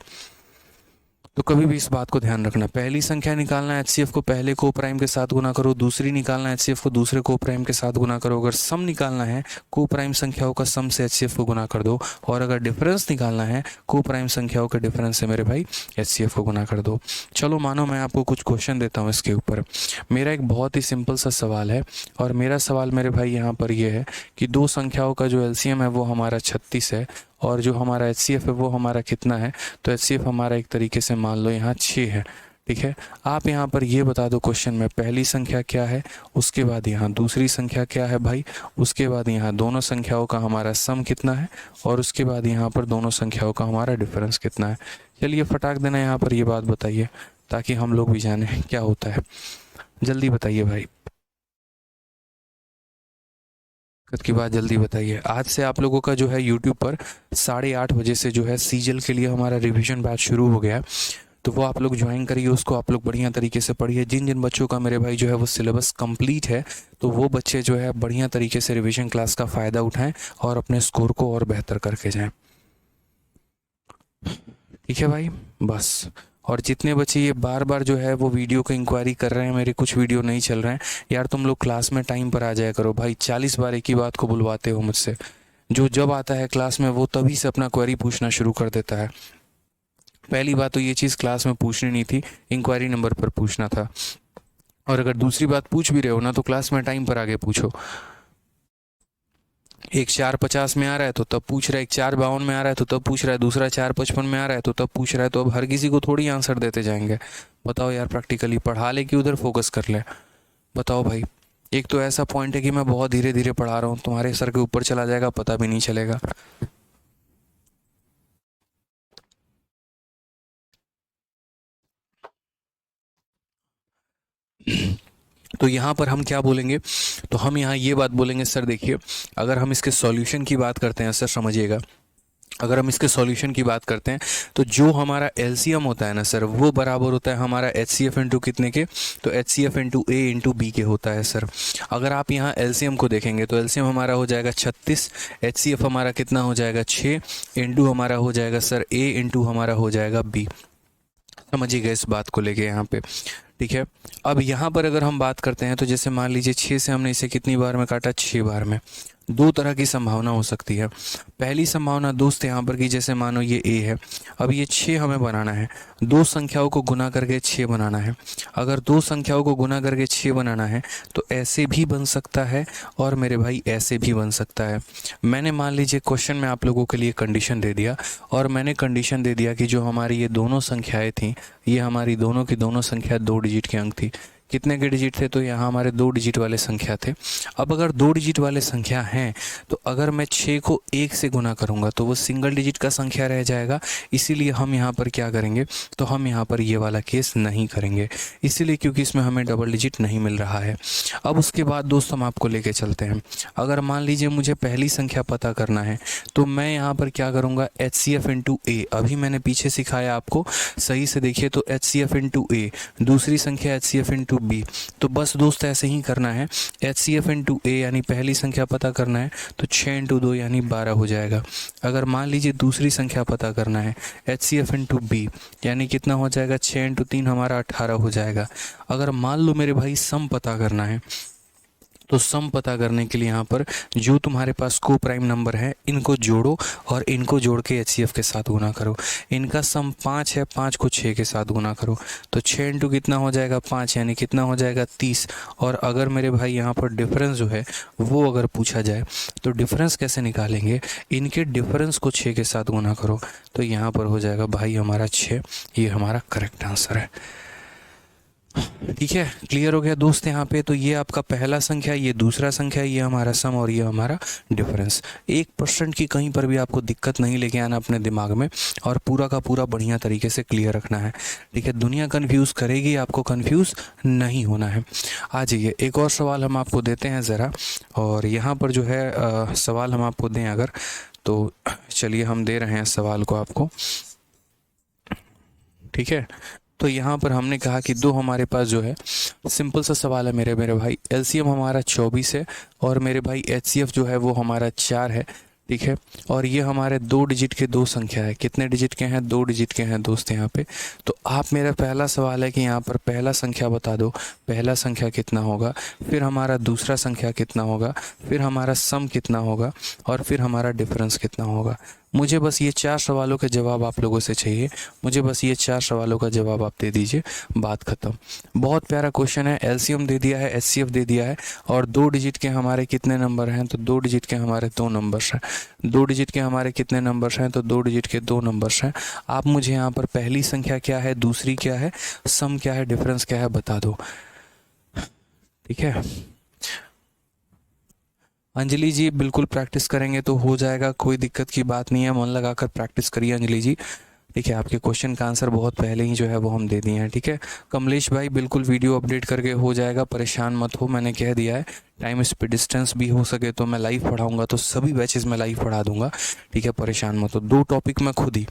तो कभी भी इस बात को ध्यान रखना, पहली संख्या निकालना एचसीएफ को पहले को प्राइम के साथ गुना करो, दूसरी निकालना एचसीएफ को दूसरे को प्राइम के साथ गुना करो। अगर सम निकालना है को प्राइम संख्याओं का सम से एचसीएफ को गुना कर दो, और अगर डिफरेंस निकालना है को प्राइम संख्याओं के डिफरेंस से मेरे भाई एचसीएफ को गुना कर दो। चलो मानो मैं आपको कुछ क्वेश्चन देता हूँ इसके ऊपर। मेरा एक बहुत ही सिंपल सा सवाल है, और मेरा सवाल मेरे भाई यहाँ पर ये है कि दो संख्याओं का जो एलसीएम है वो हमारा 36 है, और जो हमारा एचसीएफ है वो हमारा कितना है। तो एचसीएफ हमारा एक तरीके से मान लो यहाँ 6 है। ठीक है, आप यहाँ पर ये बता दो क्वेश्चन में पहली संख्या क्या है, उसके बाद यहाँ दूसरी संख्या क्या है भाई, उसके बाद यहाँ दोनों संख्याओं का हमारा सम कितना है, और उसके बाद यहाँ पर दोनों संख्याओं का हमारा डिफरेंस कितना है। चलिए फटाक देना यहाँ पर ये बात बताइए, ताकि हम लोग भी जाने क्या होता है। जल्दी बताइए भाई, की बात जल्दी बताइए। आज से आप लोगों का जो है यूट्यूब पर 8:30 बजे से जो है सीजल के लिए हमारा रिवीजन बैच शुरू हो गया है, तो वो आप लोग ज्वाइन करिए, उसको आप लोग बढ़िया तरीके से पढ़िए। जिन जिन बच्चों का मेरे भाई जो है वो सिलेबस कंप्लीट है, तो वो बच्चे जो है बढ़िया तरीके से रिवीजन क्लास का फ़ायदा उठाएं और अपने स्कोर को और बेहतर करके जाएं। ठीक है भाई, बस। और जितने बच्चे ये बार बार जो है वो वीडियो को इंक्वायरी कर रहे हैं, मेरे कुछ वीडियो नहीं चल रहे हैं, यार तुम लोग क्लास में टाइम पर आ जाया करो भाई। 40 बार एक ही बात को बुलवाते हो मुझसे। जो जब आता है क्लास में वो तभी से अपना क्वेरी पूछना शुरू कर देता है। पहली बात तो ये चीज़ क्लास में पूछनी नहीं थी, इंक्वायरी नंबर पर पूछना था। और अगर दूसरी बात पूछ भी रहे हो ना, तो क्लास में टाइम पर आगे पूछो। एक 4:50 में आ रहा है तो तब पूछ रहा है, एक 4:52 में आ रहा है तो तब पूछ रहा है, दूसरा 4:55 में आ रहा है तो तब पूछ रहा है। तो अब हर किसी को थोड़ी आंसर देते जाएंगे। बताओ यार, प्रैक्टिकली पढ़ा ले कि उधर फोकस कर ले। बताओ भाई, एक तो ऐसा पॉइंट है कि मैं बहुत धीरे धीरे पढ़ा रहा हूँ, तुम्हारे सर के ऊपर चला जाएगा, पता भी नहीं चलेगा। तो यहाँ पर हम क्या बोलेंगे, तो हम यहाँ ये बात बोलेंगे, सर देखिए अगर हम इसके सॉल्यूशन की बात करते हैं, सर समझिएगा, अगर हम इसके सॉल्यूशन की बात करते हैं तो जो हमारा एलसीएम होता है ना सर, वो बराबर होता है हमारा एचसीएफ इंटू कितने के, तो एचसीएफ इंटू ए इंटू बी के होता है सर। अगर आप यहाँ एलसीएम को देखेंगे तो एलसीएम हमारा हो जाएगा 36, एचसीएफ हमारा कितना हो जाएगा 6, इंटू हमारा हो जाएगा सर ए, इंटू हमारा हो जाएगा बी। समझिएगा इस बात को लेके यहाँ पे। ठीक है, अब यहाँ पर अगर हम बात करते हैं तो जैसे मान लीजिए 6 से हमने इसे कितनी बार में काटा, 6 बार में। दो तरह की संभावना हो सकती है। पहली संभावना दोस्त यहाँ पर की, जैसे मानो ये ए है, अब ये 6 हमें बनाना है, दो संख्याओं को गुना करके 6 बनाना है। अगर दो संख्याओं को गुना करके 6 बनाना है तो ऐसे भी बन सकता है और मेरे भाई ऐसे भी बन सकता है। मैंने मान लीजिए क्वेश्चन में आप लोगों के लिए कंडीशन दे दिया, और मैंने कंडीशन दे दिया कि जो हमारी ये दोनों संख्याएं थी, ये हमारी दोनों की दोनों संख्या 2 डिजिट के अंक थी। कितने के डिजिट थे, तो यहाँ हमारे 2 डिजिट वाले संख्या थे। अब अगर 2 डिजिट वाले संख्या हैं तो अगर मैं 6 को 1 से गुना करूँगा तो वो सिंगल डिजिट का संख्या रह जाएगा। इसीलिए हम यहाँ पर क्या करेंगे, तो हम यहाँ पर ये वाला केस नहीं करेंगे, इसीलिए क्योंकि इसमें हमें डबल डिजिट नहीं मिल रहा है। अब उसके बाद दोस्त हम आपको लेके चलते हैं। अगर मान लीजिए मुझे पहली संख्या पता करना है तो मैं यहाँ पर क्या करूँगा, H C F into A. अभी मैंने पीछे सिखाया आपको, सही से देखिए, तो H C F into A, दूसरी संख्या H C F into B. तो बस दोस्त ऐसे ही करना है, H C F into A यानी पहली संख्या पता करना है तो 6 इंटू 2 यानी 12 हो जाएगा। अगर मान लीजिए दूसरी संख्या पता करना है, H C F into B यानी कितना हो जाएगा, 6 इंटू 3 हमारा 18 हो जाएगा। अगर मान लो मेरे भाई सम पता करना है, तो सम पता करने के लिए यहाँ पर जो तुम्हारे पास को प्राइम नंबर है इनको जोड़ो और इनको जोड़ के एचसीएफ के साथ गुना करो। इनका सम 5 है, 5 को 6 के साथ गुना करो तो 6 इंटू कितना हो जाएगा 5 यानी कितना हो जाएगा 30। और अगर मेरे भाई यहाँ पर डिफरेंस जो है वो अगर पूछा जाए तो डिफरेंस कैसे निकालेंगे, इनके डिफरेंस को 6 के साथ गुना करो तो यहाँ पर हो जाएगा भाई हमारा 6। ये हमारा करेक्ट आंसर है। ठीक है, क्लियर हो गया दोस्त यहाँ पे। तो ये आपका पहला संख्या, ये दूसरा संख्या, ये हमारा सम और ये हमारा डिफरेंस। 1% की कहीं पर भी आपको दिक्कत नहीं लेके आना अपने दिमाग में, और पूरा का पूरा बढ़िया तरीके से क्लियर रखना है। ठीक है, दुनिया कन्फ्यूज़ करेगी, आपको कन्फ्यूज़ नहीं होना है। आ जाइए, एक और सवाल हम आपको देते हैं ज़रा, और यहाँ पर जो है सवाल हम आपको दें अगर, तो चलिए हम दे रहे हैं सवाल को आपको। ठीक है, तो यहाँ पर हमने कहा कि दो हमारे पास जो है सिंपल सा सवाल है मेरे भाई, एलसीएम हमारा 24 है और मेरे भाई एचसीएफ जो है वो हमारा 4 है। ठीक है। और ये हमारे 2 डिजिट के 2 संख्या है। कितने डिजिट के हैं? 2 डिजिट के हैं दोस्त यहाँ पे। तो आप, मेरा पहला सवाल है कि यहाँ पर पहला संख्या बता दो, पहला संख्या कितना होगा, फिर हमारा दूसरा संख्या कितना होगा, फिर हमारा सम कितना होगा, और फिर हमारा डिफरेंस कितना होगा। मुझे बस ये 4 सवालों के जवाब आप लोगों से चाहिए। मुझे बस ये 4 सवालों का जवाब आप दे दीजिए, बात ख़त्म। बहुत प्यारा क्वेश्चन है। एलसीएम दे दिया है, एचसीएफ दे दिया है, और 2 डिजिट के हमारे कितने नंबर हैं? तो 2 डिजिट के हमारे 2 नंबर्स हैं। 2 डिजिट के हमारे कितने नंबर्स हैं? तो 2 डिजिट के 2 नंबर्स हैं। आप मुझे यहाँ पर पहली संख्या क्या है, दूसरी क्या है, सम क्या है, डिफरेंस क्या है, बता दो। ठीक है अंजलि जी, बिल्कुल प्रैक्टिस करेंगे तो हो जाएगा, कोई दिक्कत की बात नहीं है। मन लगाकर प्रैक्टिस करिए अंजलि जी। ठीक है, आपके क्वेश्चन का आंसर बहुत पहले ही जो है वो हम दे दिए हैं। ठीक है कमलेश भाई, बिल्कुल वीडियो अपडेट करके हो जाएगा, परेशान मत हो। मैंने कह दिया है टाइम स्पीड डिस्टेंस भी हो सके तो मैं लाइव पढ़ाऊंगा, तो सभी बैचेस में लाइव पढ़ा दूंगा। ठीक है, परेशान मत हो। 2 टॉपिक मैं खुद ही,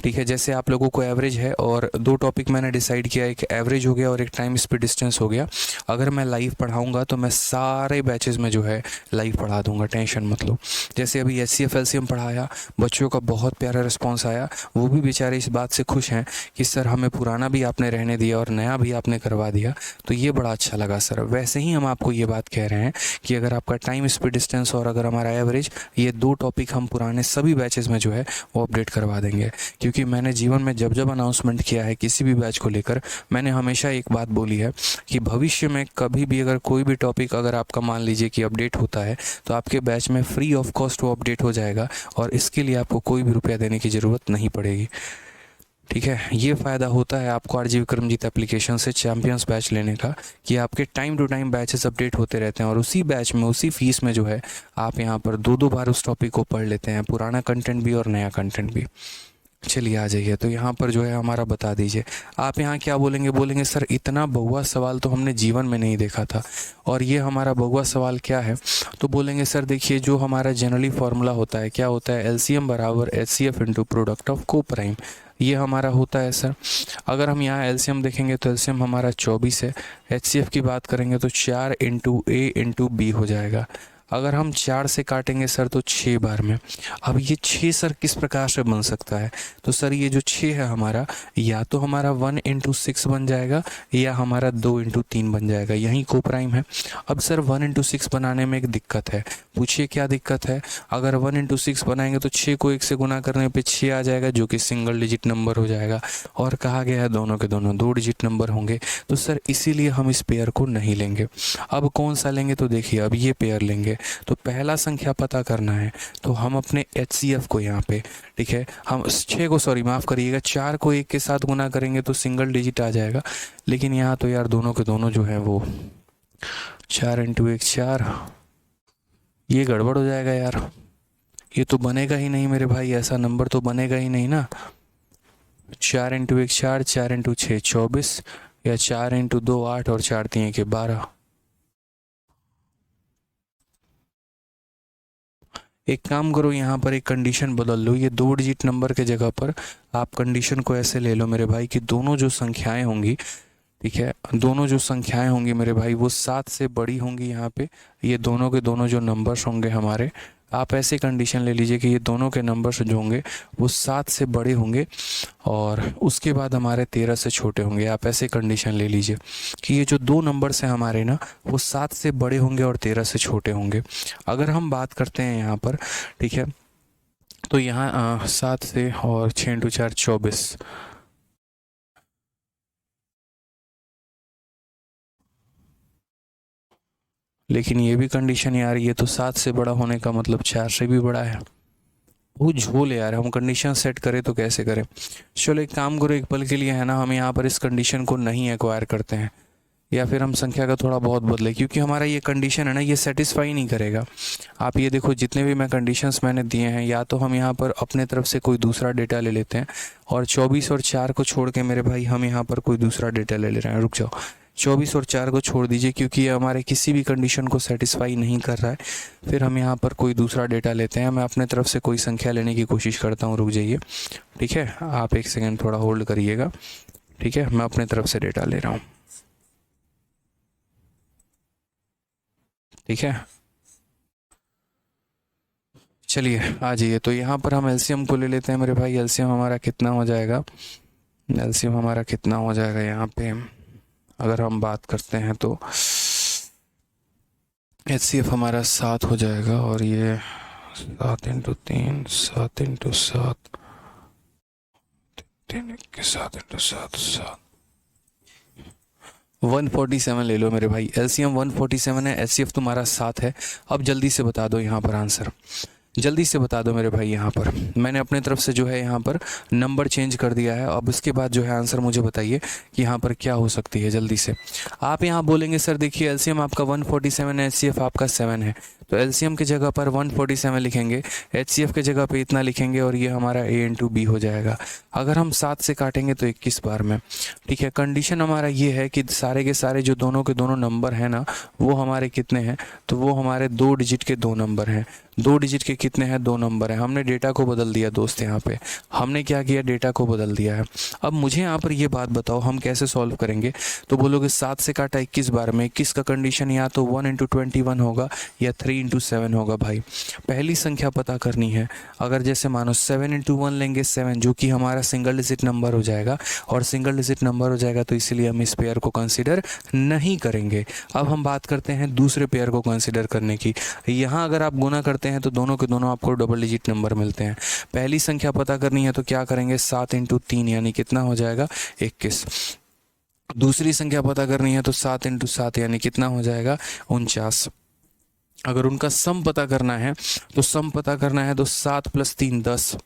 ठीक है, जैसे आप लोगों को एवरेज है, और 2 टॉपिक मैंने डिसाइड किया, एक एवरेज हो गया और एक टाइम स्पीड डिस्टेंस हो गया। अगर मैं लाइव पढ़ाऊंगा तो मैं सारे बैचेस में जो है लाइव पढ़ा दूंगा, टेंशन मत लो। जैसे अभी HCF LCM पढ़ाया, बच्चों का बहुत प्यारा रिस्पॉन्स आया। वो भी बेचारे इस बात से खुश हैं कि सर हमें पुराना भी आपने रहने दिया और नया भी आपने करवा दिया, तो ये बड़ा अच्छा लगा सर। वैसे ही हम आपको ये बात कह रहे हैं कि अगर आपका टाइम स्पीड डिस्टेंस और अगर हमारा एवरेज, ये 2 टॉपिक हम पुराने सभी बैचेस में जो है वो अपडेट करवा देंगे। क्योंकि मैंने जीवन में जब जब अनाउंसमेंट किया है किसी भी बैच को लेकर, मैंने हमेशा एक बात बोली है कि भविष्य में कभी भी अगर कोई भी टॉपिक अगर आपका मान लीजिए कि अपडेट होता है, तो आपके बैच में फ्री ऑफ कॉस्ट वो अपडेट हो जाएगा, और इसके लिए आपको कोई भी रुपया देने की ज़रूरत नहीं पड़ेगी। ठीक है, ये फ़ायदा होता है आपको आरजी विक्रमजीत एप्लीकेशन से चैम्पियंस बैच लेने का, कि आपके time to time batches update होते रहते हैं, और उसी बैच में उसी फीस में जो है आप यहाँ पर 2-2 बार उस टॉपिक को पढ़ लेते हैं, पुराना कंटेंट भी और नया कंटेंट भी। चलिए आ जाइए, तो यहाँ पर जो है हमारा बता दीजिए। आप यहाँ क्या बोलेंगे? बोलेंगे सर इतना बहुआ सवाल तो हमने जीवन में नहीं देखा था, और ये हमारा बहुआ सवाल क्या है? तो बोलेंगे सर देखिए, जो हमारा जनरली फार्मूला होता है, क्या होता है? LCM बराबर HCF इंटू प्रोडक्ट ऑफ को प्राइम, ये हमारा होता है सर। अगर हम यहाँ LCM देखेंगे तो LCM हमारा 24 है। HCF की बात करेंगे तो 4 इंटू A इंटू B हो जाएगा। अगर हम 4 से काटेंगे सर तो 6 बार में। अब ये 6 सर किस प्रकार से बन सकता है? तो सर ये जो 6 है हमारा, या तो हमारा 1 इंटू 6 बन जाएगा, या हमारा 2 इंटू 3 बन जाएगा, यही को प्राइम है। अब सर 1 इंटू 6 बनाने में एक दिक्कत है। पूछिए क्या दिक्कत है? अगर 1 इंटू 6 बनाएंगे तो 6 को 1 से गुना करने पे 6 आ जाएगा, जो कि सिंगल डिजिट नंबर हो जाएगा, और कहा गया है दोनों के दोनों 2 डिजिट नंबर होंगे। तो सर इसीलिए हम इस पेयर को नहीं लेंगे। अब कौन सा लेंगे? तो देखिए, अब ये पेयर लेंगे। तो पहला संख्या पता करना है, तो हम अपने HCF को यहाँ पे, ठीक है, हम 6 को, सॉरी माफ़ करिएगा, 4 को 1 के साथ गुना करेंगे तो सिंगल डिजिट आ जाएगा। लेकिन यहाँ तो यार दोनों के दोनों जो है वो 4 इंटू 1 4, ये गड़बड़ हो जाएगा यार, ये तो बनेगा ही नहीं मेरे भाई, ऐसा नंबर तो बनेगा ही नहीं ना। 4 इंटू 1 4, 4 इंटू 6 24, या 4 इंटू 2 8, और 4 3 के 12। एक काम करो, यहाँ पर एक कंडीशन बदल लो, ये 2 डिजिट नंबर के जगह पर आप कंडीशन को ऐसे ले लो मेरे भाई कि दोनों जो संख्याएं होंगी, ठीक है, दोनों जो संख्याएं होंगी मेरे भाई वो 7 से बड़ी होंगी। यहाँ पे ये दोनों के दोनों जो नंबर्स होंगे हमारे, आप ऐसे कंडीशन ले लीजिए कि ये दोनों के नंबर्स जो होंगे वो 7 से बड़े होंगे, और उसके बाद हमारे 13 से छोटे होंगे। आप ऐसे कंडीशन ले लीजिए कि ये जो 2 नंबर्स हैं हमारे ना, वो 7 से बड़े होंगे और 13 से छोटे होंगे। अगर हम बात करते हैं यहाँ पर, ठीक है, तो यहाँ 7 से, और 6 इंटू 4 24, लेकिन ये भी कंडीशन यार, ये तो 7 से बड़ा होने का मतलब 4 से भी बड़ा है। वो झोल यार, हम कंडीशन सेट करें तो कैसे करें? चलो एक काम करो, एक पल के लिए है ना, हम यहाँ पर इस कंडीशन को नहीं एक्वायर करते हैं, या फिर हम संख्या का थोड़ा बहुत बदले, क्योंकि हमारा ये कंडीशन है ना, ये सेटिस्फाई नहीं करेगा। आप ये देखो, जितने भी मैं कंडीशंस मैंने दिए हैं, या तो हम यहाँ पर अपने तरफ से कोई दूसरा डेटा ले लेते हैं, और 24 और 4 को छोड़ के मेरे भाई हम यहाँ पर कोई दूसरा डेटा ले ले रहे हैं। रुक जाओ, 24 और 4 को छोड़ दीजिए, क्योंकि ये हमारे किसी भी कंडीशन को सेटिस्फाई नहीं कर रहा है। फिर हम यहाँ पर कोई दूसरा डेटा लेते हैं, मैं अपने तरफ से कोई संख्या लेने की कोशिश करता हूँ। रुक जाइए, ठीक है, आप एक सेकेंड थोड़ा होल्ड करिएगा, ठीक है, मैं अपने तरफ से डेटा ले रहा हूँ, ठीक है। चलिए आ जाइए, तो यहाँ पर हम एलसीएम को ले लेते हैं मेरे भाई। एलसीएम हमारा कितना हो जाएगा, एलसीएम हमारा कितना हो जाएगा यहाँ पे अगर हम बात करते हैं तो एचसीएफ हमारा 7 हो जाएगा, और ये 7 × 3, 7 × 7, 3 × 7 × 7, 147 ले लो मेरे भाई। एलसीएम 147 है, एचसीएफ तुम्हारा 7 है। अब जल्दी से बता दो यहाँ पर आंसर, जल्दी से बता दो मेरे भाई। यहाँ पर मैंने अपने तरफ से जो है यहाँ पर नंबर चेंज कर दिया है। अब इसके बाद जो है आंसर मुझे बताइए कि यहाँ पर क्या हो सकती है। जल्दी से आप यहाँ बोलेंगे सर देखिए एलसीएम आपका 147 है, एचसीएफ आपका 7 है, तो एलसीएम की जगह पर 147 लिखेंगे, एचसीएफ की जगह पे इतना लिखेंगे, और ये हमारा A × B हो जाएगा। अगर हम 7 से काटेंगे तो 21 बार में। ठीक है, कंडीशन हमारा ये है कि सारे के सारे जो दोनों के दोनों नंबर हैं ना, वो हमारे कितने हैं, तो वो हमारे 2 डिजिट के 2 नंबर हैं। 2 डिजिट के कितने हैं, 2 नंबर हैं। हमने डेटा को बदल दिया दोस्त, यहाँ पे हमने क्या किया, डेटा को बदल दिया है। अब मुझे यहाँ पर ये बात बताओ हम कैसे सॉल्व करेंगे। तो बोलोगे 7 से काटा 21 बार में, 21 का कंडीशन या तो 1 × 21 होगा या 3 × 7 होगा। भाई पहली संख्या पता करनी है। अगर जैसे मानो 7 × 1 लेंगे 7, जो कि हमारा सिंगल डिजिट नंबर हो जाएगा, और सिंगल डिजिट नंबर हो जाएगा तो इसीलिए हम इस पेयर को कंसिडर नहीं करेंगे। अब हम बात करते हैं दूसरे पेयर को कंसिडर करने की। यहाँ अगर आप गुना करते हैं तो दोनों के दोनों आपको डबल डिजिट नंबर मिलते हैं। पहली संख्या पता करनी है तो क्या करेंगे, 7 × 3 यानी कितना हो जाएगा, 21। दूसरी संख्या पता करनी है तो 7 × 7 यानी कितना हो जाएगा, 49। अगर उनका सम पता करना है तो सम पता करना है तो 7 + 3 10,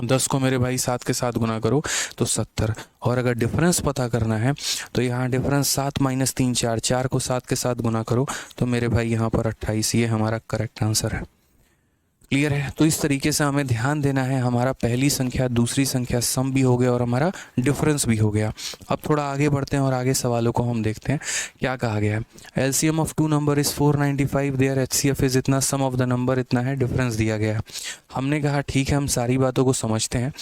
10 को मेरे भाई 7 के साथ गुना करो तो 70। और अगर डिफरेंस पता करना है तो यहाँ डिफरेंस 7 - 3 4, 4 को 7 के साथ गुना करो तो मेरे भाई यहाँ पर 28। ये हमारा करेक्ट आंसर है। क्लियर है। तो इस तरीके से हमें ध्यान देना है, हमारा पहली संख्या दूसरी संख्या सम भी हो गया और हमारा डिफरेंस भी हो गया। अब थोड़ा आगे बढ़ते हैं और आगे सवालों को हम देखते हैं क्या कहा गया है। LCM of 2 number is 495, their HCF is इतना, सम ऑफ द नंबर इतना है, डिफरेंस दिया गया है। हमने कहा ठीक है, हम सारी बातों को समझते हैं,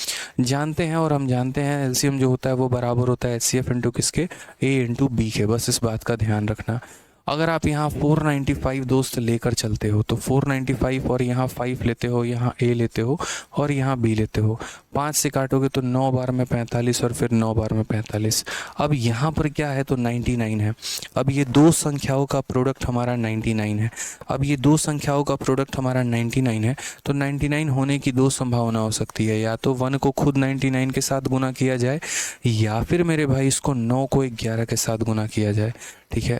जानते हैं, और हम जानते हैं एलसीएम जो होता है वो बराबर होता है एचसीएफ इंटू किसके, A × B के। बस इस बात का ध्यान रखना। अगर आप यहाँ 495 दोस्त लेकर चलते हो तो 495 और यहाँ 5 लेते हो, यहाँ A लेते हो और यहाँ B लेते हो, 5 से काटोगे तो 9 बार में 45 और फिर 9 बार में 45। अब यहाँ पर क्या है तो 99 है। अब ये दो संख्याओं का प्रोडक्ट हमारा 99 है। अब ये दो संख्याओं का प्रोडक्ट हमारा 99 है, तो 99 होने की दो संभावना हो सकती है, या तो 1 को खुद 99 के साथ गुना किया जाए, या फिर मेरे भाई इसको 9 को 11 के साथ गुना किया जाए। ठीक है,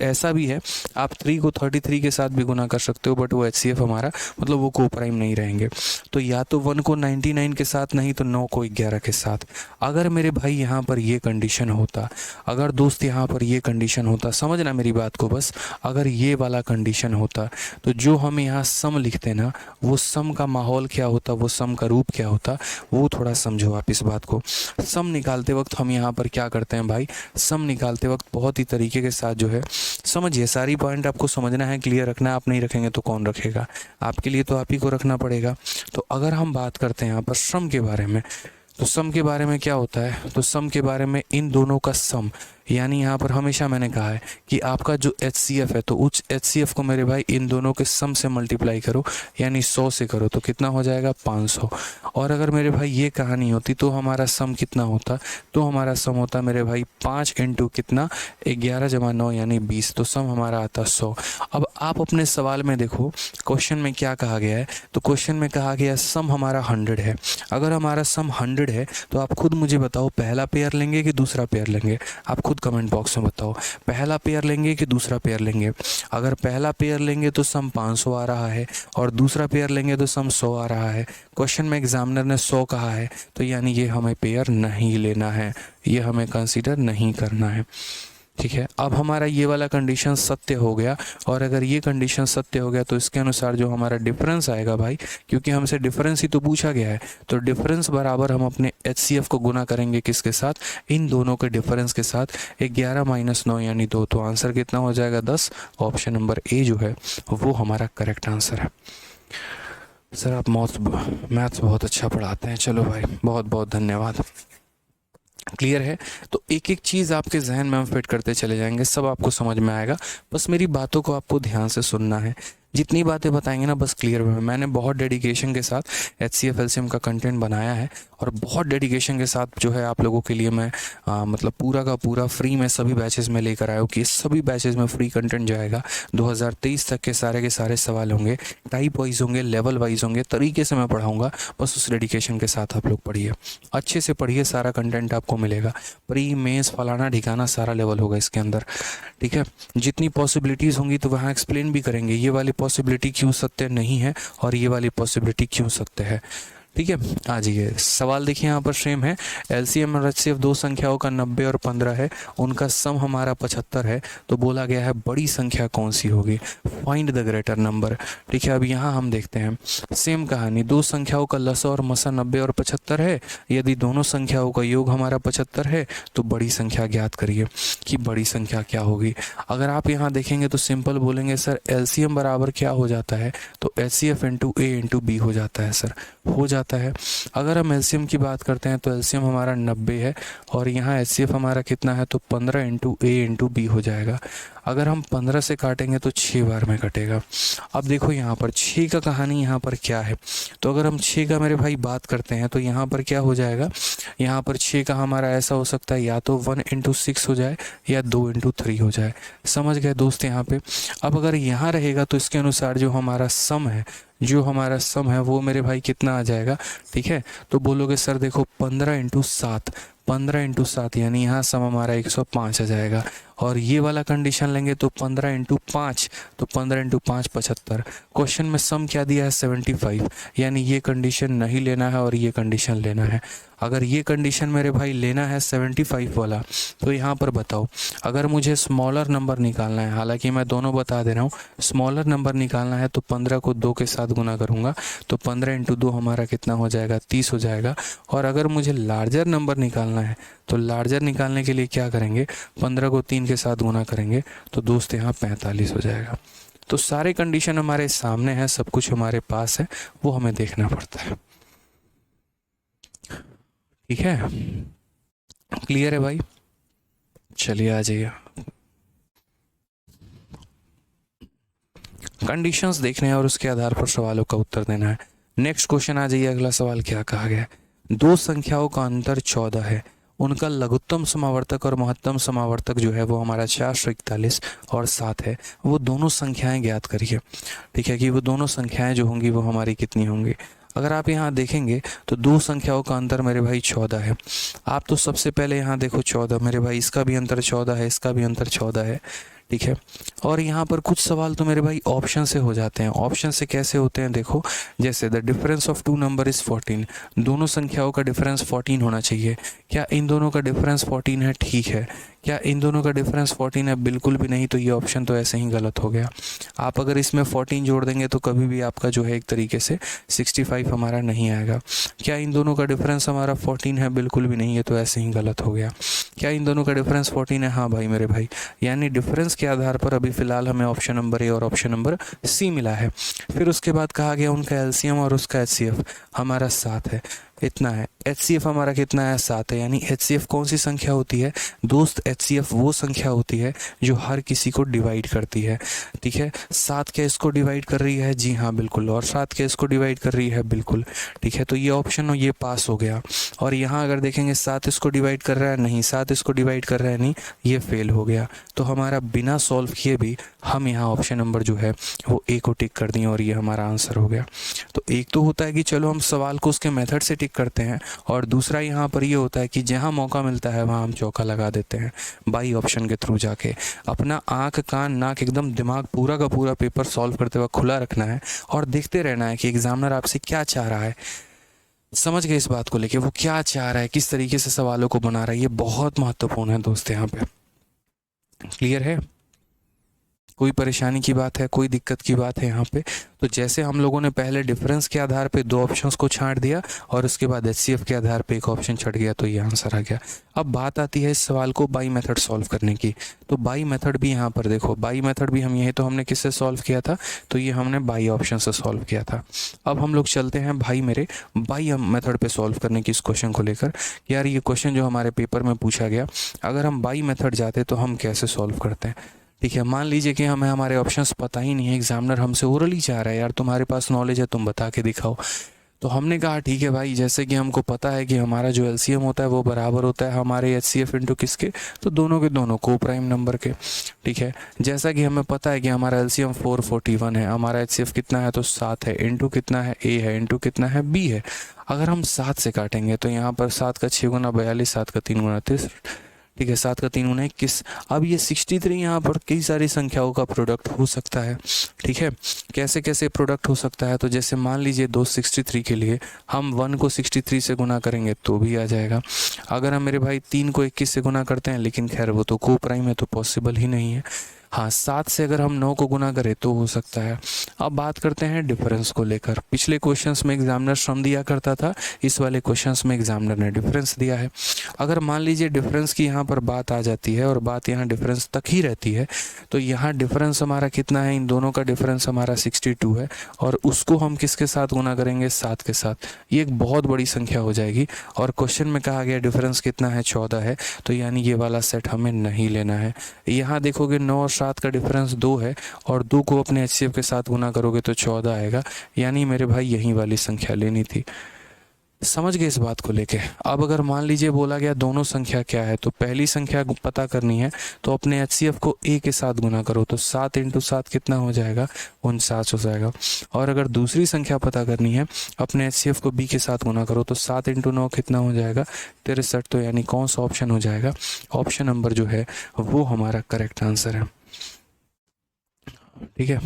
ऐसा भी है आप 3 को 33 के साथ भी गुना कर सकते हो, बट वो एचसीएफ हमारा मतलब वो कोप्राइम नहीं रहेंगे। तो या तो 1 को 99 के साथ, नहीं तो 9 को 11 के साथ। अगर मेरे भाई यहाँ पर ये कंडीशन होता, अगर दोस्त यहाँ पर ये कंडीशन होता, समझना मेरी बात को बस, अगर ये वाला कंडीशन होता तो जो हम यहाँ सम लिखते ना, वो सम का माहौल क्या होता, वो सम का रूप क्या होता, वो थोड़ा समझो आप इस बात को। सम निकालते वक्त हम यहाँ पर क्या करते हैं भाई, सम निकालते वक्त बहुत ही तरीके के साथ जो है, समझिए सारी पॉइंट आपको समझना है, क्लियर रखना है। आप नहीं रखेंगे तो कौन रखेगा, आपके लिए तो आप ही को रखना पड़ेगा। तो अगर हम बात करते हैं यहाँ पर सम के बारे में, तो सम के बारे में क्या होता है, तो सम के बारे में इन दोनों का सम, यानी यहाँ पर हमेशा मैंने कहा है कि आपका जो एचसीएफ है तो उस एचसीएफ को मेरे भाई इन दोनों के सम से मल्टीप्लाई करो, यानी 100 से करो तो कितना हो जाएगा 500। और अगर मेरे भाई ये कहानी होती तो हमारा सम कितना होता, तो हमारा सम होता मेरे भाई 5 × कितना 11 + 9 यानी 20, तो सम हमारा आता 100। अब आप अपने सवाल में देखो क्वेश्चन में क्या कहा गया है, तो क्वेश्चन में कहा गया सम हमारा 100 है। अगर हमारा सम 100 है तो आप खुद मुझे बताओ पहला पेयर लेंगे कि दूसरा पेयर लेंगे, आप खुद कमेंट बॉक्स में बताओ, पहला पेयर लेंगे कि दूसरा पेयर लेंगे। अगर पहला पेयर लेंगे तो सम 500 आ रहा है, और दूसरा पेयर लेंगे तो सम 100 आ रहा है। क्वेश्चन में एग्जामिनर ने 100 कहा है, तो यानी ये हमें पेयर नहीं लेना है, ये हमें कंसीडर नहीं करना है। ठीक है, अब हमारा ये वाला कंडीशन सत्य हो गया, और अगर ये कंडीशन सत्य हो गया तो इसके अनुसार जो हमारा डिफरेंस आएगा भाई, क्योंकि हमसे डिफरेंस ही तो पूछा गया है, तो डिफरेंस बराबर हम अपने एचसीएफ को गुना करेंगे किसके साथ, इन दोनों के डिफरेंस के साथ, 11 - 9 यानी 2, तो आंसर कितना हो जाएगा 10। ऑप्शन नंबर ए जो है वो हमारा करेक्ट आंसर है। सर आप मैथ्स बहुत अच्छा पढ़ाते हैं, चलो भाई बहुत बहुत धन्यवाद। क्लियर है। तो एक एक चीज़ आपके जहन में हम फिट करते चले जाएंगे, सब आपको समझ में आएगा, बस मेरी बातों को आपको ध्यान से सुनना है। जितनी बातें बताएंगे ना बस क्लियर में। मैंने बहुत डेडिकेशन के साथ HCF LCM का कंटेंट बनाया है और बहुत डेडिकेशन के साथ जो है आप लोगों के लिए मैं मतलब पूरा का पूरा फ्री में सभी बैचेस में लेकर आया हूँ कि सभी बैचेस में फ्री कंटेंट जाएगा। 2023 तक के सारे सवाल होंगे, टाइप वाइज होंगे, लेवल वाइज होंगे, तरीके से मैं पढ़ाऊँगा। बस उस डेडिकेशन के साथ आप लोग पढ़िए, अच्छे से पढ़िए, सारा कंटेंट आपको मिलेगा। प्री मेंस फलाना ढिकाना सारा लेवल होगा इसके अंदर, ठीक है। जितनी पॉसिबिलिटीज़ होंगी तो वहाँ एक्सप्लेन भी करेंगे, ये वाली पॉसिबिलिटी क्यों सत्य नहीं है और ये वाली पॉसिबिलिटी क्यों सत्य है, ठीक है। आ जाइए, सवाल देखिए यहाँ पर सेम है। LCM और HCF दो संख्याओं का 90 और 15 है, उनका सम हमारा 75 है, तो बोला गया है बड़ी संख्या कौन सी होगी, फाइंड द ग्रेटर नंबर, ठीक है। अब यहाँ हम देखते हैं सेम कहानी, दो संख्याओं का लसा और मसा 90 और 75 है, यदि दोनों संख्याओं का योग हमारा 75 है तो बड़ी संख्या ज्ञात करिए कि बड़ी संख्या क्या होगी। अगर आप यहाँ देखेंगे तो सिंपल बोलेंगे सर LCM बराबर क्या हो जाता है, तो HCF into A into B हो जाता है सर, हो जाता है। अगर हम LCM की बात करते हैं तो LCM हमारा 90 है और यहाँ HCF हमारा कितना है, तो 15 इंटू A इंटू B हो जाएगा। अगर हम 15 से काटेंगे तो 6 बार में कटेगा। अब देखो यहाँ पर 6 का कहानी यहाँ पर क्या है, तो अगर हम 6 का मेरे भाई बात करते हैं तो यहाँ पर क्या हो जाएगा, यहाँ पर 6 का हमारा ऐसा हो सकता है या तो 1 इंटू 6 हो जाए या 2 इंटू 3 हो जाए, समझ गए दोस्त यहाँ पे। अब अगर यहाँ रहेगा तो इसके अनुसार जो हमारा सम है वो मेरे भाई कितना आ जाएगा, ठीक है। तो बोलोगे सर देखो 15 इंटू 7 यानी यहाँ सम हमारा 105 आ जाएगा। और ये वाला कंडीशन लेंगे तो 15 इंटू 5, तो 15 इंटू 5 75। क्वेश्चन में सम क्या दिया है 75, यानी ये कंडीशन नहीं लेना है और ये कंडीशन लेना है। अगर ये कंडीशन मेरे भाई लेना है 75 वाला, तो यहाँ पर बताओ अगर मुझे स्मॉलर नंबर निकालना है, हालांकि मैं दोनों बता दे रहा हूँ, स्मॉलर नंबर निकालना है तो 15 को 2 के साथ गुना करूँगा तो 15 इंटू 2 हमारा कितना हो जाएगा, 30 हो जाएगा। और अगर मुझे लार्जर नंबर निकालना है तो लार्जर निकालने के लिए क्या करेंगे, 15 को 3 के साथ गुना करेंगे तो दोस्त यहाँ 45 हो जाएगा। तो सारे कंडीशन हमारे सामने हैं, सब कुछ हमारे पास है, वो हमें देखना पड़ता है, ठीक है। क्लियर है भाई, चलिए आ जाइए। कंडीशंस देखने हैं और उसके आधार पर सवालों का उत्तर देना है। नेक्स्ट क्वेश्चन आ जाइए, अगला सवाल क्या कहा गया है, दो संख्याओं का अंतर 14 है, उनका लघुत्तम समावर्तक और महत्तम समावर्तक जो है वो हमारा 441 और 7 है, वो दोनों संख्याएं ज्ञात करिए, ठीक है, कि वो दोनों संख्याएं जो होंगी वो हमारी कितनी होंगी। अगर आप यहाँ देखेंगे तो दो संख्याओं का अंतर मेरे भाई 14 है। आप तो सबसे पहले यहाँ देखो 14 मेरे भाई, इसका भी अंतर 14 है, इसका भी अंतर 14 है, ठीक है। और यहाँ पर कुछ सवाल तो मेरे भाई ऑप्शन से हो जाते हैं। ऑप्शन से कैसे होते हैं देखो, जैसे the difference of two number is 14, दोनों संख्याओं का डिफरेंस 14 होना चाहिए। क्या इन दोनों का डिफरेंस 14 है? ठीक है। क्या इन दोनों का डिफरेंस 14 है? बिल्कुल भी नहीं, तो ये ऑप्शन तो ऐसे ही गलत हो गया। आप अगर इसमें 14 जोड़ देंगे तो कभी भी आपका जो है एक तरीके से 65 हमारा नहीं आएगा। क्या इन दोनों का डिफरेंस हमारा 14 है? बिल्कुल भी नहीं है, तो ऐसे ही गलत हो गया। क्या इन दोनों का डिफरेंस 14 है? हाँ भाई मेरे भाई, यानी डिफरेंस के आधार पर अभी फ़िलहाल हमें ऑप्शन नंबर ए और ऑप्शन नंबर सी मिला है। फिर उसके बाद कहा गया उनका एलसीएम और उसका एचसीएफ हमारा 7 है, इतना है। HCF हमारा कितना है? 7 है। यानी HCF कौन सी संख्या होती है दोस्त? HCF वो संख्या होती है जो हर किसी को डिवाइड करती है, ठीक है। 7 क्या इसको डिवाइड कर रही है? जी हाँ बिल्कुल। और 7 क्या इसको डिवाइड कर रही है? बिल्कुल, ठीक है। तो ये ऑप्शन ये पास हो गया। और यहाँ अगर देखेंगे 7 इसको डिवाइड कर रहा है, नहीं। 7 इसको डिवाइड कर रहा है, नहीं। ये फेल हो गया। तो हमारा बिना सॉल्व किए भी हम यहाँ ऑप्शन नंबर जो है वो ए को टिक कर दिए और ये हमारा आंसर हो गया। तो एक तो होता है कि चलो हम सवाल को उसके मेथड से टिक करते हैं, और दूसरा यहाँ पर ये होता है कि जहाँ मौका मिलता है वहाँ हम चौका लगा देते हैं बाई ऑप्शन के थ्रू जाके। अपना आँख कान नाक एकदम दिमाग पूरा का पूरा पेपर सॉल्व करते वक्त खुला रखना है और देखते रहना है कि एग्जामिनर आपसे क्या चाह रहा है। समझ गए इस बात को लेके, वो क्या चाह रहा है, किस तरीके से सवालों को बना रहा है, ये बहुत महत्वपूर्ण है दोस्त। यहाँ पे क्लियर है? कोई परेशानी की बात है, कोई दिक्कत की बात है यहाँ पे? तो जैसे हम लोगों ने पहले डिफरेंस के आधार पे 2 ऑप्शंस को छांट दिया और उसके बाद HCF के आधार पे एक ऑप्शन छट गया, तो ये आंसर आ गया। अब बात आती है इस सवाल को बाई मेथड सॉल्व करने की। तो बाई मेथड भी यहाँ पर देखो, बाई मेथड भी हम, यही तो हमने किससे सॉल्व किया था? तो ये हमने बाई ऑप्शन से सॉल्व किया था। अब हम लोग चलते हैं भाई मेरे बाई मेथड पे सॉल्व करने की इस क्वेश्चन को लेकर। यार ये क्वेश्चन जो हमारे पेपर में पूछा गया, अगर हम बाई मेथड जाते तो हम कैसे सॉल्व करते हैं, ठीक है, मान लीजिए कि हमें हमारे ऑप्शंस पता ही नहीं है, एग्जामिनर हमसे ओरली चाह रहा है यार तुम्हारे पास नॉलेज है तुम बता के दिखाओ। तो हमने कहा ठीक है भाई, जैसे कि हमको पता है कि हमारा जो एलसीएम होता है वो बराबर होता है हमारे एचसीएफ इंटू किसके, तो दोनों के दोनों को प्राइम नंबर के। ठीक है, जैसा कि हमें पता है कि हमारा एलसीएम 441 है, हमारा एचसीएफ कितना है तो 7 है, इंटू कितना है ए है, इंटू कितना है बी है। अगर हम 7 से काटेंगे तो यहाँ पर 7 का 6 गुना 42, 7 का 3 गुना 30, ठीक है, 7 का 3 गुना 21। अब ये 63 यहाँ पर कई सारी संख्याओं का प्रोडक्ट हो सकता है। ठीक है, कैसे कैसे प्रोडक्ट हो सकता है, तो जैसे मान लीजिए 263 के लिए हम 1 को 63 से गुना करेंगे तो भी आ जाएगा। अगर हम मेरे भाई 3 को 21 से गुना करते हैं, लेकिन खैर वो तो को प्राइम है तो पॉसिबल ही नहीं है। हाँ, 7 से अगर हम 9 को गुना करें तो हो सकता है। अब बात करते हैं डिफरेंस को लेकर। पिछले क्वेश्चंस में एग्जामिनर सम दिया करता था, इस वाले क्वेश्चंस में एग्जामिनर ने डिफरेंस दिया है। अगर मान लीजिए डिफरेंस की यहाँ पर बात आ जाती है और बात यहाँ डिफरेंस तक ही रहती है, तो यहाँ डिफरेंस हमारा कितना है, इन दोनों का डिफरेंस हमारा 62 है, और उसको हम किसके साथ गुना करेंगे, 7 के साथ। ये एक बहुत बड़ी संख्या हो जाएगी, और क्वेश्चन में कहा गया डिफरेंस कितना है, 14 है, तो यानी ये वाला सेट हमें नहीं लेना है। यहाँ देखोगे 9 और 7 का डिफरेंस 2 है, और 2 को अपने एचसीएफ के साथ गुना करोगे तो 14 आएगा, यानी मेरे भाई यही वाली संख्या लेनी थी। समझ गए इस बात को लेके। अब अगर मान लीजिए बोला गया दोनों संख्या क्या है, तो पहली संख्या पता करनी है तो अपने एचसीएफ को ए के साथ गुना करो, तो 7 इंटू 7 कितना हो जाएगा, 49 हो जाएगा। और अगर दूसरी संख्या पता करनी है, अपने एचसीएफ को बी के साथ गुना करो, तो 7 इंटू 9 कितना हो जाएगा, 63। तो यानी कौन सा ऑप्शन हो जाएगा, ऑप्शन नंबर जो है वो हमारा करेक्ट आंसर है। ठीक है,